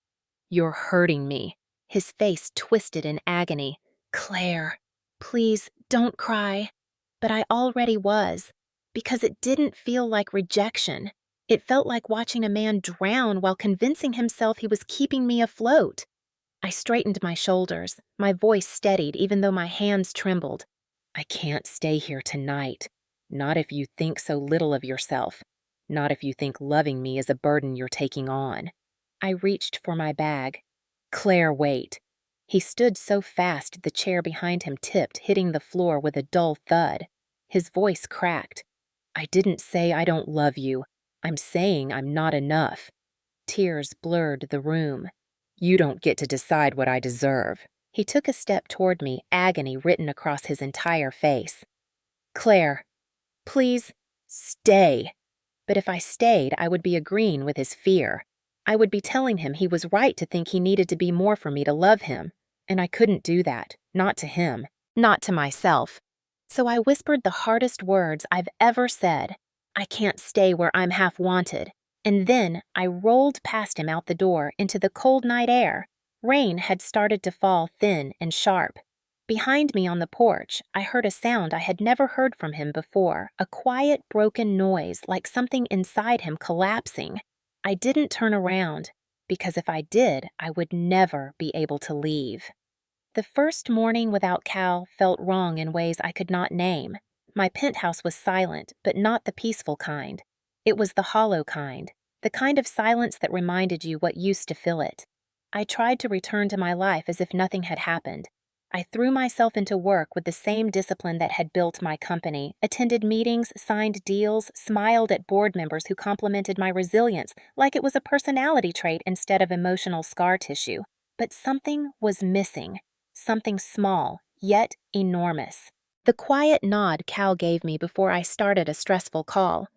You're hurting me. His face twisted in agony. Claire, please don't cry. But I already was, because it didn't feel like rejection. It felt like watching a man drown while convincing himself he was keeping me afloat. I straightened my shoulders. My voice steadied even though my hands trembled. I can't stay here tonight. Not if you think so little of yourself. Not if you think loving me is a burden you're taking on. I reached for my bag. Claire, wait. He stood so fast the chair behind him tipped, hitting the floor with a dull thud. His voice cracked. I didn't say I don't love you. I'm saying I'm not enough. Tears blurred the room. You don't get to decide what I deserve. He took a step toward me, agony written across his entire face. Claire, please, stay. But if I stayed, I would be agreeing with his fear. I would be telling him he was right to think he needed to be more for me to love him. And I couldn't do that, not to him, not to myself. So I whispered the hardest words I've ever said. I can't stay where I'm half wanted. And then I rolled past him out the door into the cold night air. Rain had started to fall thin and sharp. Behind me on the porch, I heard a sound I had never heard from him before, a quiet, broken noise like something inside him collapsing. I didn't turn around, because if I did, I would never be able to leave. The first morning without Cal felt wrong in ways I could not name. My penthouse was silent, but not the peaceful kind. It was the hollow kind, the kind of silence that reminded you what used to fill it. I tried to return to my life as if nothing had happened. I threw myself into work with the same discipline that had built my company, attended meetings, signed deals, smiled at board members who complimented my resilience like it was a personality trait instead of emotional scar tissue. But something was missing, something small, yet enormous. The quiet nod Cal gave me before I started a stressful call.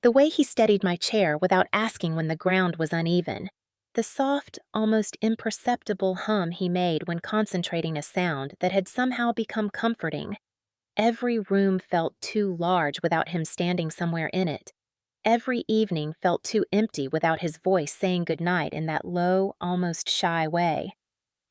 The way he steadied my chair without asking when the ground was uneven. The soft, almost imperceptible hum he made when concentrating a sound that had somehow become comforting. Every room felt too large without him standing somewhere in it. Every evening felt too empty without his voice saying goodnight in that low, almost shy way.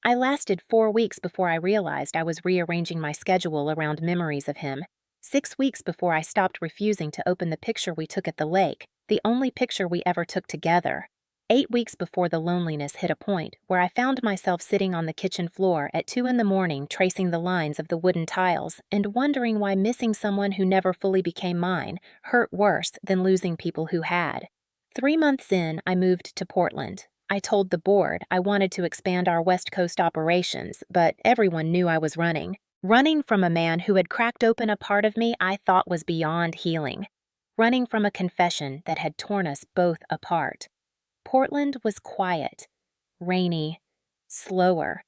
I lasted 4 weeks before I realized I was rearranging my schedule around memories of him. 6 weeks before I stopped refusing to open the picture we took at the lake, the only picture we ever took together. 8 weeks before the loneliness hit a point where I found myself sitting on the kitchen floor at 2 in the morning tracing the lines of the wooden tiles and wondering why missing someone who never fully became mine hurt worse than losing people who had. 3 months in, I moved to Portland. I told the board I wanted to expand our West Coast operations, but everyone knew I was running. Running from a man who had cracked open a part of me I thought was beyond healing. Running from a confession that had torn us both apart. Portland was quiet, rainy, slower,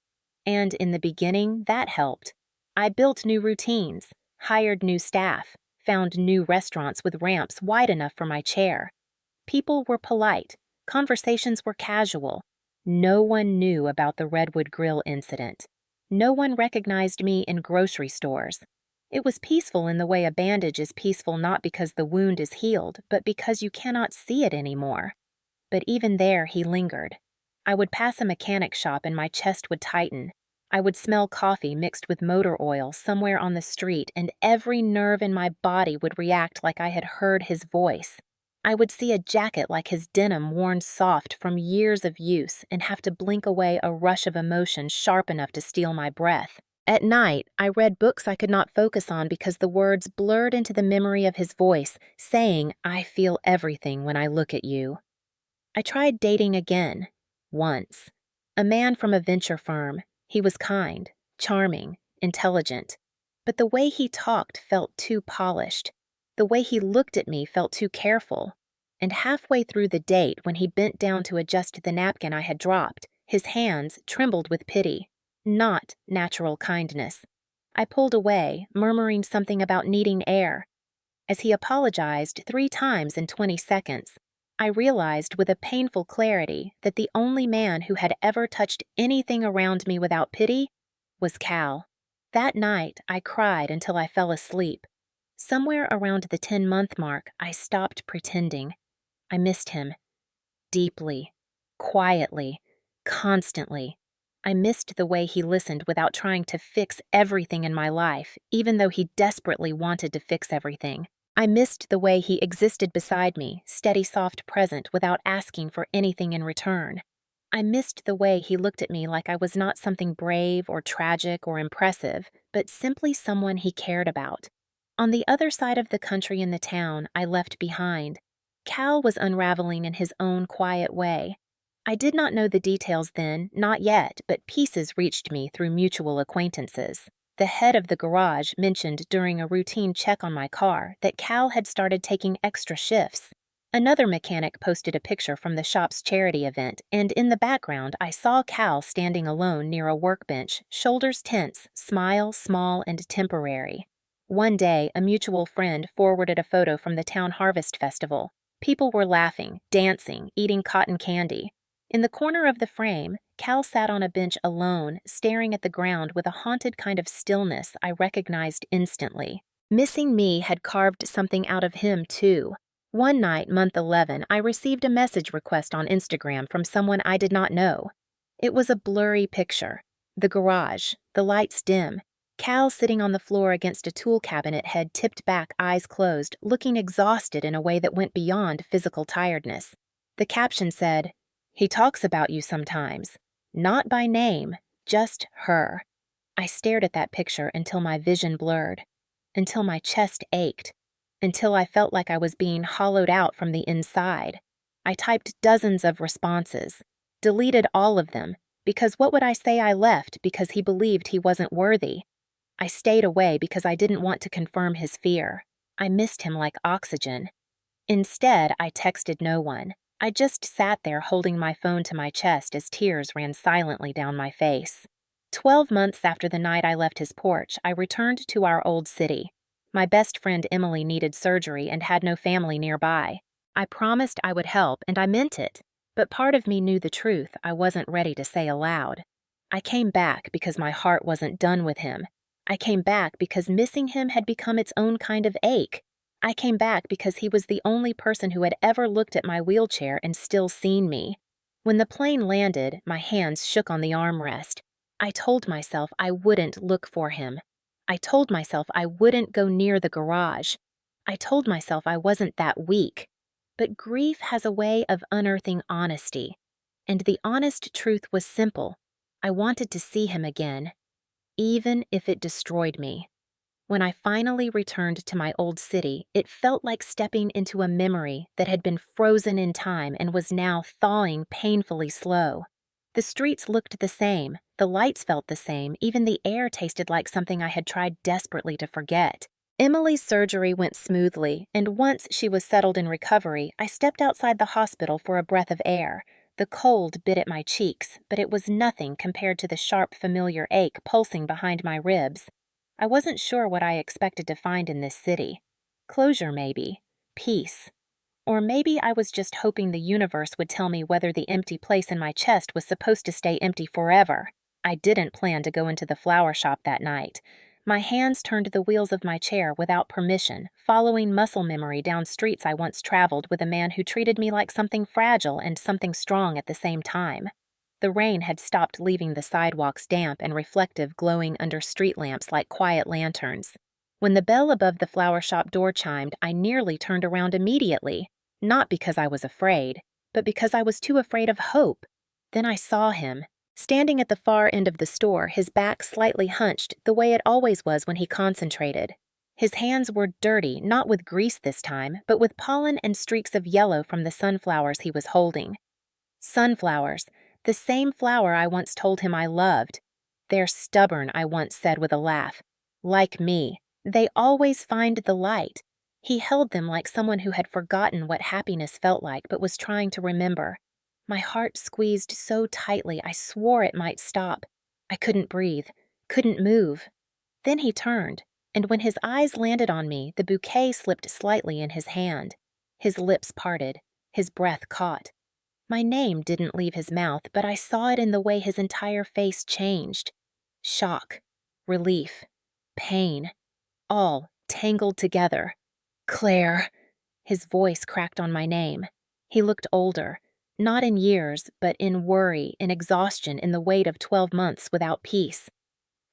and in the beginning, that helped. I built new routines, hired new staff, found new restaurants with ramps wide enough for my chair. People were polite, conversations were casual. No one knew about the Redwood Grill incident. No one recognized me in grocery stores. It was peaceful in the way a bandage is peaceful not because the wound is healed, but because you cannot see it anymore. But even there, he lingered. I would pass a mechanic shop and my chest would tighten. I would smell coffee mixed with motor oil somewhere on the street, and every nerve in my body would react like I had heard his voice. I would see a jacket like his denim worn soft from years of use and have to blink away a rush of emotion sharp enough to steal my breath. At night, I read books I could not focus on because the words blurred into the memory of his voice, saying, "I feel everything when I look at you." I tried dating again, once. A man from a venture firm. He was kind, charming, intelligent. But the way he talked felt too polished. The way he looked at me felt too careful. And halfway through the date, when he bent down to adjust the napkin I had dropped, his hands trembled with pity, not natural kindness. I pulled away, murmuring something about needing air. As he apologized 3 times in 20 seconds, I realized with a painful clarity that the only man who had ever touched anything around me without pity was Cal. That night, I cried until I fell asleep. Somewhere around the 10-month mark, I stopped pretending. I missed him. Deeply, quietly, constantly. I missed the way he listened without trying to fix everything in my life, even though he desperately wanted to fix everything. I missed the way he existed beside me, steady, soft present, without asking for anything in return. I missed the way he looked at me like I was not something brave or tragic or impressive, but simply someone he cared about. On the other side of the country in the town I left behind, Cal was unraveling in his own quiet way. I did not know the details then, not yet, but pieces reached me through mutual acquaintances. The head of the garage mentioned during a routine check on my car that Cal had started taking extra shifts. Another mechanic posted a picture from the shop's charity event, and in the background I saw Cal standing alone near a workbench, shoulders tense, smile small and temporary. One day, a mutual friend forwarded a photo from the town harvest festival. People were laughing, dancing, eating cotton candy. In the corner of the frame, Cal sat on a bench alone, staring at the ground with a haunted kind of stillness I recognized instantly. Missing me had carved something out of him, too. One night, month 11, I received a message request on Instagram from someone I did not know. It was a blurry picture. The garage, the lights dim. Cal sitting on the floor against a tool cabinet, head tipped back, eyes closed, looking exhausted in a way that went beyond physical tiredness. The caption said, "He talks about you sometimes. Not by name, just her." I stared at that picture until my vision blurred, until my chest ached, until I felt like I was being hollowed out from the inside. I typed dozens of responses, deleted all of them, because what would I say I left because he believed he wasn't worthy? I stayed away because I didn't want to confirm his fear. I missed him like oxygen. Instead, I texted no one. I just sat there holding my phone to my chest as tears ran silently down my face. 12 months after the night I left his porch, I returned to our old city. My best friend Emily needed surgery and had no family nearby. I promised I would help, and I meant it. But part of me knew the truth I wasn't ready to say aloud. I came back because my heart wasn't done with him. I came back because missing him had become its own kind of ache. I came back because he was the only person who had ever looked at my wheelchair and still seen me. When the plane landed, my hands shook on the armrest. I told myself I wouldn't look for him. I told myself I wouldn't go near the garage. I told myself I wasn't that weak. but grief has a way of unearthing honesty. And the honest truth was simple. I wanted to see him again, even if it destroyed me. When I finally returned to my old city, it felt like stepping into a memory that had been frozen in time and was now thawing painfully slow. The streets looked the same, the lights felt the same, even the air tasted like something I had tried desperately to forget. Emily's surgery went smoothly, and once she was settled in recovery, I stepped outside the hospital for a breath of air. The cold bit at my cheeks, but it was nothing compared to the sharp, familiar ache pulsing behind my ribs. I wasn't sure what I expected to find in this city. Closure, maybe. Peace. Or maybe I was just hoping the universe would tell me whether the empty place in my chest was supposed to stay empty forever. I didn't plan to go into the flower shop that night. My hands turned the wheels of my chair without permission, following muscle memory down streets I once traveled with a man who treated me like something fragile and something strong at the same time. The rain had stopped, leaving the sidewalks damp and reflective, glowing under street lamps like quiet lanterns. When the bell above the flower shop door chimed, I nearly turned around immediately, not because I was afraid, but because I was too afraid of hope. Then I saw him, standing at the far end of the store, his back slightly hunched, the way it always was when he concentrated. His hands were dirty, not with grease this time, but with pollen and streaks of yellow from the sunflowers he was holding. Sunflowers, the same flower I once told him I loved. They're stubborn, I once said with a laugh. Like me, they always find the light. He held them like someone who had forgotten what happiness felt like but was trying to remember. My heart squeezed so tightly I swore it might stop. I couldn't breathe, couldn't move. Then he turned, and when his eyes landed on me, the bouquet slipped slightly in his hand. His lips parted, his breath caught. My name didn't leave his mouth, but I saw it in the way his entire face changed. Shock, relief, pain, all tangled together. Claire! His voice cracked on my name. He looked older, not in years, but in worry, in exhaustion, in the weight of 12 months without peace.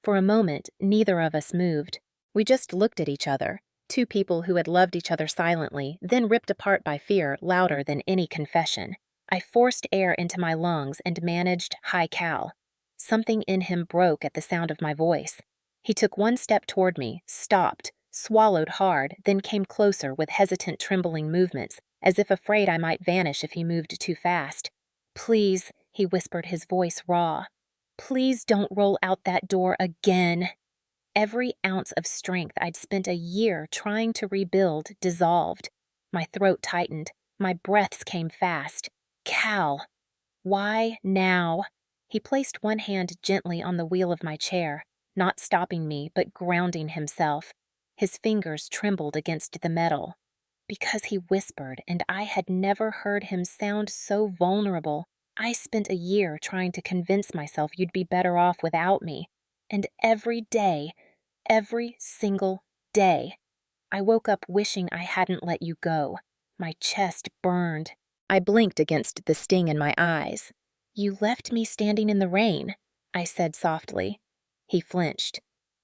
For a moment, neither of us moved. We just looked at each other, two people who had loved each other silently, then ripped apart by fear louder than any confession. I forced air into my lungs and managed high cal. Something in him broke at the sound of my voice. He took one step toward me, stopped, swallowed hard, then came closer with hesitant, trembling movements, as if afraid I might vanish if he moved too fast. Please, he whispered, his voice raw. Please don't roll out that door again. Every ounce of strength I'd spent a year trying to rebuild dissolved. My throat tightened. My breaths came fast. Cal. Why now? He placed one hand gently on the wheel of my chair, not stopping me, but grounding himself. His fingers trembled against the metal. Because he whispered, and I had never heard him sound so vulnerable. I spent a year trying to convince myself you'd be better off without me. And every day, every single day, I woke up wishing I hadn't let you go. My chest burned. I blinked against the sting in my eyes. You left me standing in the rain, I said softly. He flinched.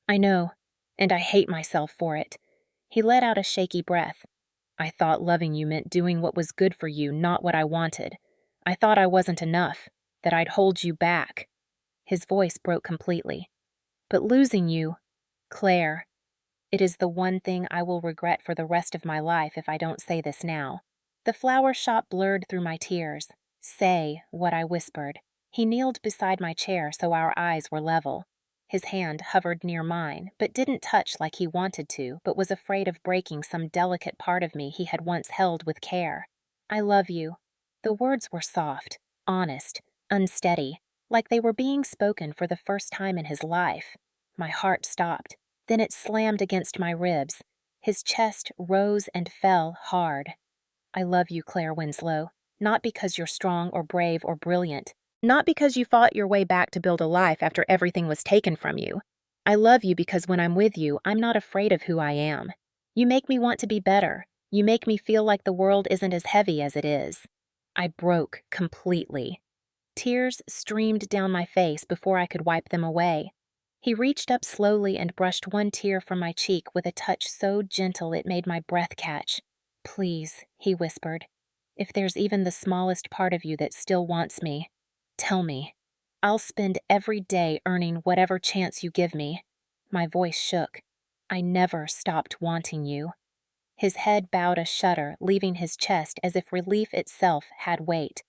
I know, and I hate myself for it. He let out a shaky breath. I thought loving you meant doing what was good for you, not what I wanted. I thought I wasn't enough, that I'd hold you back. His voice broke completely. But losing you, Claire, it is the one thing I will regret for the rest of my life if I don't say this now. The flower shop blurred through my tears. Say what I whispered. He kneeled beside my chair so our eyes were level. His hand hovered near mine, but didn't touch like he wanted to, but was afraid of breaking some delicate part of me he had once held with care. I love you. The words were soft, honest, unsteady, like they were being spoken for the first time in his life. My heart stopped. Then it slammed against my ribs. His chest rose and fell hard. I love you, Claire Winslow, not because you're strong or brave or brilliant, not because you fought your way back to build a life after everything was taken from you. I love you because when I'm with you, I'm not afraid of who I am. You make me want to be better. You make me feel like the world isn't as heavy as it is. I broke completely. Tears streamed down my face before I could wipe them away. He reached up slowly and brushed one tear from my cheek with a touch so gentle it made my breath catch. Please, he whispered. If there's even the smallest part of you that still wants me, tell me. I'll spend every day earning whatever chance you give me." My voice shook. I never stopped wanting you. His head bowed a shudder, leaving his chest as if relief itself had weight.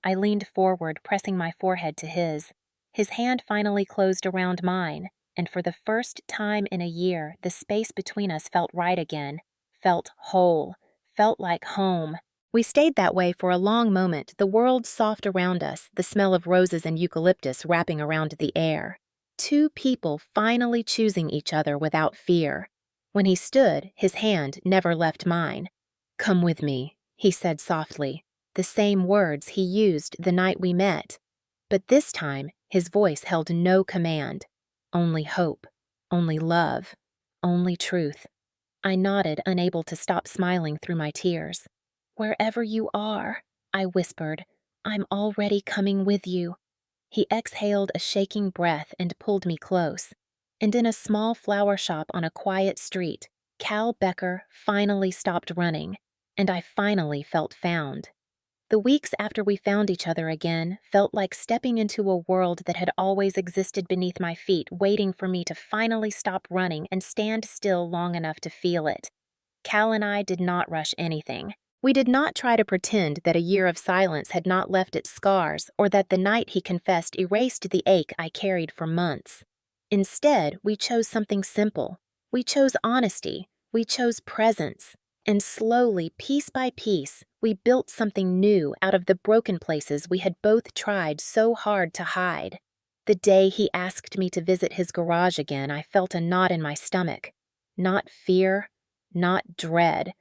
I leaned forward, pressing my forehead to his. His hand finally closed around mine, and for the first time in a year, the space between us felt right again, felt whole, felt like home. We stayed that way for a long moment, the world soft around us, the smell of roses and eucalyptus wrapping around the air. Two people finally choosing each other without fear. When he stood, his hand never left mine. "Come with me," he said softly, the same words he used the night we met. But this time, his voice held no command. Only hope, only love, only truth. I nodded, unable to stop smiling through my tears. "Wherever you are," I whispered, "I'm already coming with you." He exhaled a shaking breath and pulled me close. And in a small flower shop on a quiet street, Cal Becker finally stopped running, and I finally felt found. The weeks after we found each other again felt like stepping into a world that had always existed beneath my feet, waiting for me to finally stop running and stand still long enough to feel it. Cal and I did not rush anything. We did not try to pretend that a year of silence had not left its scars or that the night he confessed erased the ache I carried for months. Instead, we chose something simple. We chose honesty. We chose presence. And slowly, piece by piece, we built something new out of the broken places we had both tried so hard to hide. The day he asked me to visit his garage again, I felt a knot in my stomach. Not fear, not dread.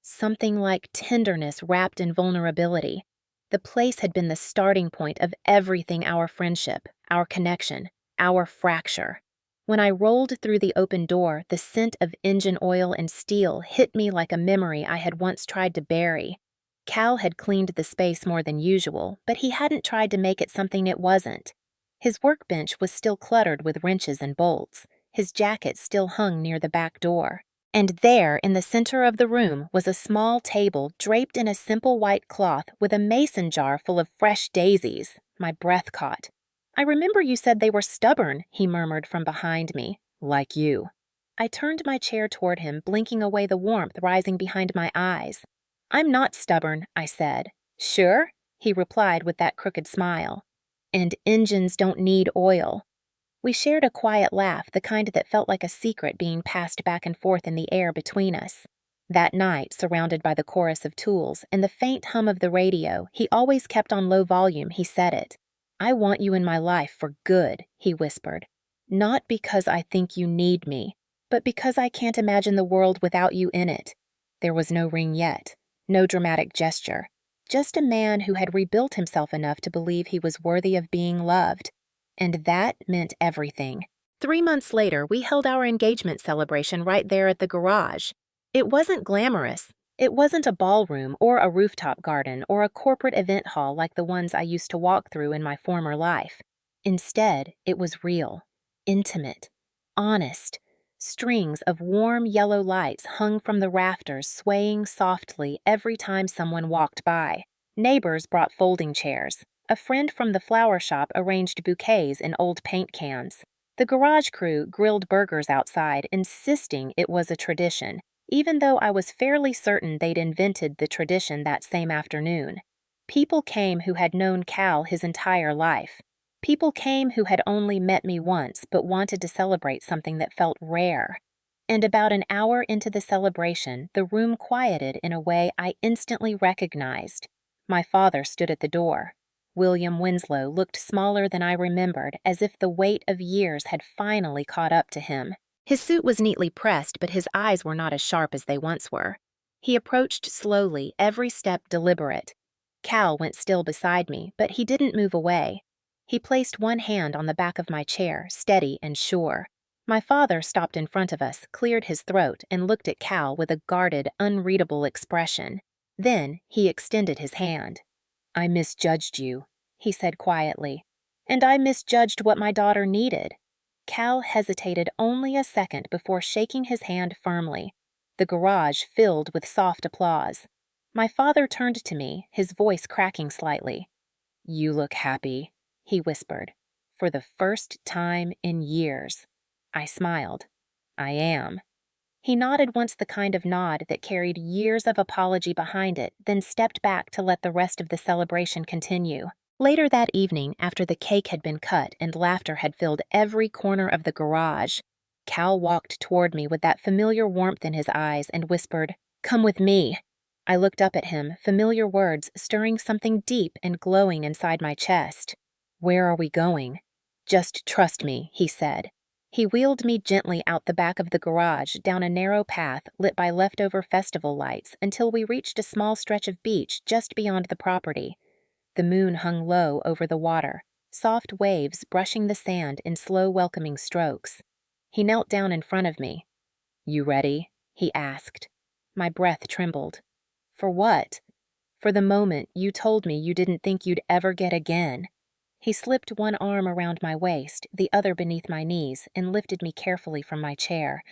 Something like tenderness wrapped in vulnerability. The place had been the starting point of everything: our friendship, our connection, our fracture. When I rolled through the open door, the scent of engine oil and steel hit me like a memory I had once tried to bury. Cal had cleaned the space more than usual, but he hadn't tried to make it something it wasn't. His workbench was still cluttered with wrenches and bolts. His jacket still hung near the back door. And there, in the center of the room, was a small table draped in a simple white cloth with a mason jar full of fresh daisies. My breath caught. "I remember you said they were stubborn," he murmured from behind me. "Like you." I turned my chair toward him, blinking away the warmth rising behind my eyes. "I'm not stubborn," I said. "Sure?" he replied with that crooked smile. "And engines don't need oil." We shared a quiet laugh, the kind that felt like a secret being passed back and forth in the air between us. That night, surrounded by the chorus of tools and the faint hum of the radio he always kept on low volume, he said it. "I want you in my life for good," he whispered. "Not because I think you need me, but because I can't imagine the world without you in it." There was no ring yet, no dramatic gesture, just a man who had rebuilt himself enough to believe he was worthy of being loved. And that meant everything. 3 months later, we held our engagement celebration right there at the garage. It wasn't glamorous. It wasn't a ballroom or a rooftop garden or a corporate event hall like the ones I used to walk through in my former life. Instead, it was real, intimate, honest. Strings of warm yellow lights hung from the rafters, swaying softly every time someone walked by. Neighbors brought folding chairs. A friend from the flower shop arranged bouquets in old paint cans. The garage crew grilled burgers outside, insisting it was a tradition, even though I was fairly certain they'd invented the tradition that same afternoon. People came who had known Cal his entire life. People came who had only met me once but wanted to celebrate something that felt rare. And about an hour into the celebration, the room quieted in a way I instantly recognized. My father stood at the door. William Winslow looked smaller than I remembered, as if the weight of years had finally caught up to him. His suit was neatly pressed, but his eyes were not as sharp as they once were. He approached slowly, every step deliberate. Cal went still beside me, but he didn't move away. He placed one hand on the back of my chair, steady and sure. My father stopped in front of us, cleared his throat, and looked at Cal with a guarded, unreadable expression. Then he extended his hand. "I misjudged you," he said quietly. "And I misjudged what my daughter needed." Cal hesitated only a second before shaking his hand firmly. The garage filled with soft applause. My father turned to me, his voice cracking slightly. "You look happy," he whispered. "For the first time in years." I smiled. "I am." He nodded once, the kind of nod that carried years of apology behind it, then stepped back to let the rest of the celebration continue. Later that evening, after the cake had been cut and laughter had filled every corner of the garage, Cal walked toward me with that familiar warmth in his eyes and whispered, "Come with me." I looked up at him, familiar words stirring something deep and glowing inside my chest. "Where are we going?" "Just trust me," he said. He wheeled me gently out the back of the garage, down a narrow path lit by leftover festival lights, until we reached a small stretch of beach just beyond the property. The moon hung low over the water, soft waves brushing the sand in slow, welcoming strokes. He knelt down in front of me. "You ready?" he asked. My breath trembled. "For what?" "For the moment you told me you didn't think you'd ever get again." He slipped one arm around my waist, the other beneath my knees, and lifted me carefully from my chair.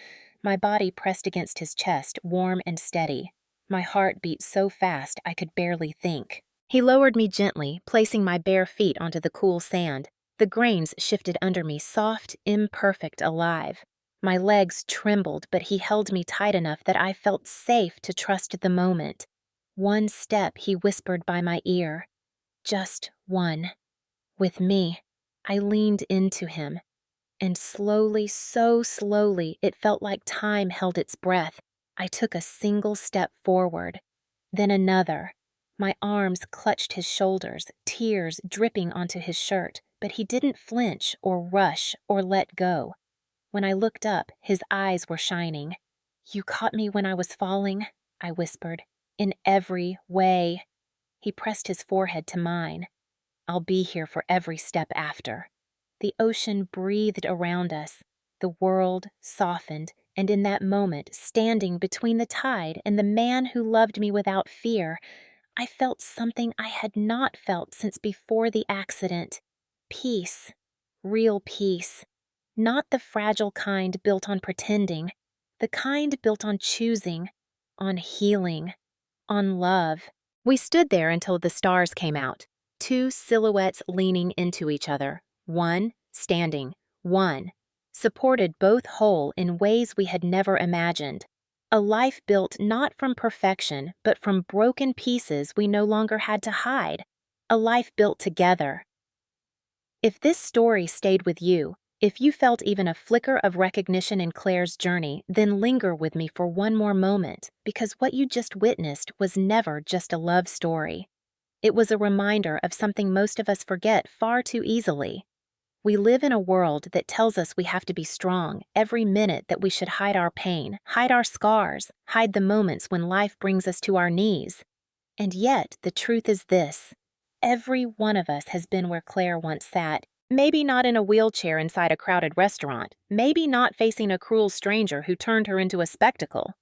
My body pressed against his chest, warm and steady. My heart beat so fast I could barely think. He lowered me gently, placing my bare feet onto the cool sand. The grains shifted under me, soft, imperfect, alive. My legs trembled, but he held me tight enough that I felt safe to trust the moment. "One step," he whispered by my ear. "Just one." With me. I leaned into him, and slowly, so slowly, it felt like time held its breath. I took a single step forward, then another. My arms clutched his shoulders, tears dripping onto his shirt, but he didn't flinch or rush or let go. When I looked up, his eyes were shining. "You caught me when I was falling," I whispered. "In every way." He pressed his forehead to mine. "I'll be here for every step after." The ocean breathed around us. The world softened, and in that moment, standing between the tide and the man who loved me without fear, I felt something I had not felt since before the accident. Peace. Real peace. Not the fragile kind built on pretending, the kind built on choosing, on healing, on love. We stood there until the stars came out. Two silhouettes leaning into each other, one standing, one supported, both whole in ways we had never imagined. A life built not from perfection, but from broken pieces we no longer had to hide. A life built together. If this story stayed with you, if you felt even a flicker of recognition in Claire's journey, then linger with me for one more moment, because what you just witnessed was never just a love story. It was a reminder of something most of us forget far too easily. We live in a world that tells us we have to be strong every minute, that we should hide our pain, hide our scars, hide the moments when life brings us to our knees. And yet, the truth is this. Every one of us has been where Claire once sat, maybe not in a wheelchair inside a crowded restaurant, maybe not facing a cruel stranger who turned her into a spectacle.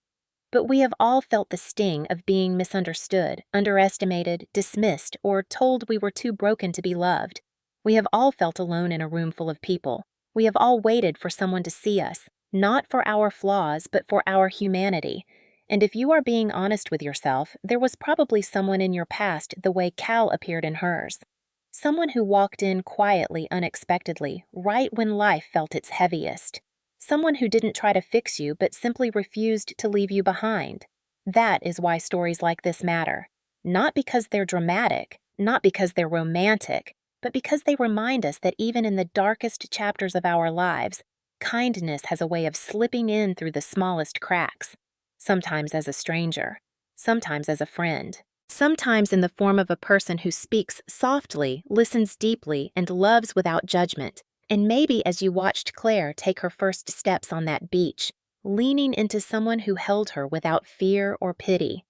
But we have all felt the sting of being misunderstood, underestimated, dismissed, or told we were too broken to be loved. We have all felt alone in a room full of people. We have all waited for someone to see us, not for our flaws, but for our humanity. And if you are being honest with yourself, there was probably someone in your past the way Cal appeared in hers. Someone who walked in quietly, unexpectedly, right when life felt its heaviest. Someone who didn't try to fix you, but simply refused to leave you behind. That is why stories like this matter. Not because they're dramatic, not because they're romantic, but because they remind us that even in the darkest chapters of our lives, kindness has a way of slipping in through the smallest cracks. Sometimes as a stranger, sometimes as a friend, sometimes in the form of a person who speaks softly, listens deeply, and loves without judgment. And maybe as you watched Claire take her first steps on that beach, leaning into someone who held her without fear or pity,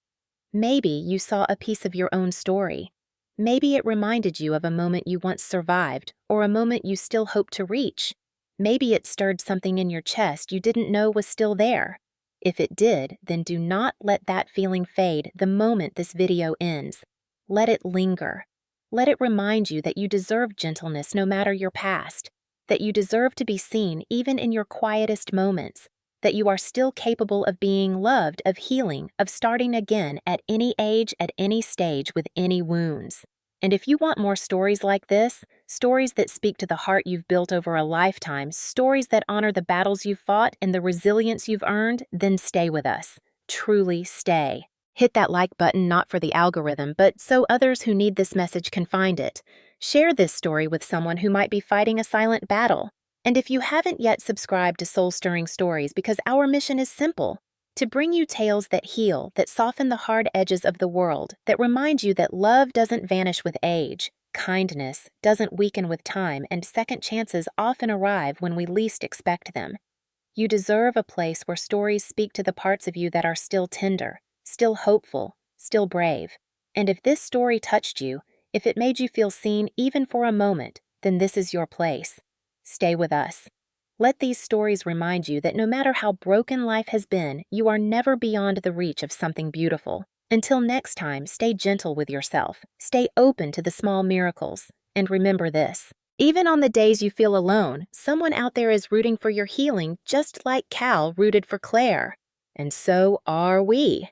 maybe you saw a piece of your own story. Maybe it reminded you of a moment you once survived, or a moment you still hope to reach. Maybe it stirred something in your chest you didn't know was still there. If it did, then do not let that feeling fade the moment this video ends. Let it linger. Let it remind you that you deserve gentleness no matter your past, that you deserve to be seen even in your quietest moments, that you are still capable of being loved, of healing, of starting again at any age, at any stage, with any wounds. And if you want more stories like this, stories that speak to the heart you've built over a lifetime, stories that honor the battles you've fought and the resilience you've earned, then stay with us. Truly stay. Hit that like button not for the algorithm, but so others who need this message can find it. Share this story with someone who might be fighting a silent battle. And if you haven't yet subscribed to Soul Stirring Stories, because our mission is simple, to bring you tales that heal, that soften the hard edges of the world, that remind you that love doesn't vanish with age, kindness doesn't weaken with time, and second chances often arrive when we least expect them. You deserve a place where stories speak to the parts of you that are still tender, still hopeful, still brave. And if this story touched you, if it made you feel seen even for a moment, then this is your place. Stay with us. Let these stories remind you that no matter how broken life has been, you are never beyond the reach of something beautiful. Until next time, stay gentle with yourself, stay open to the small miracles, and remember this: even on the days you feel alone, someone out there is rooting for your healing just like Cal rooted for Claire. And so are we.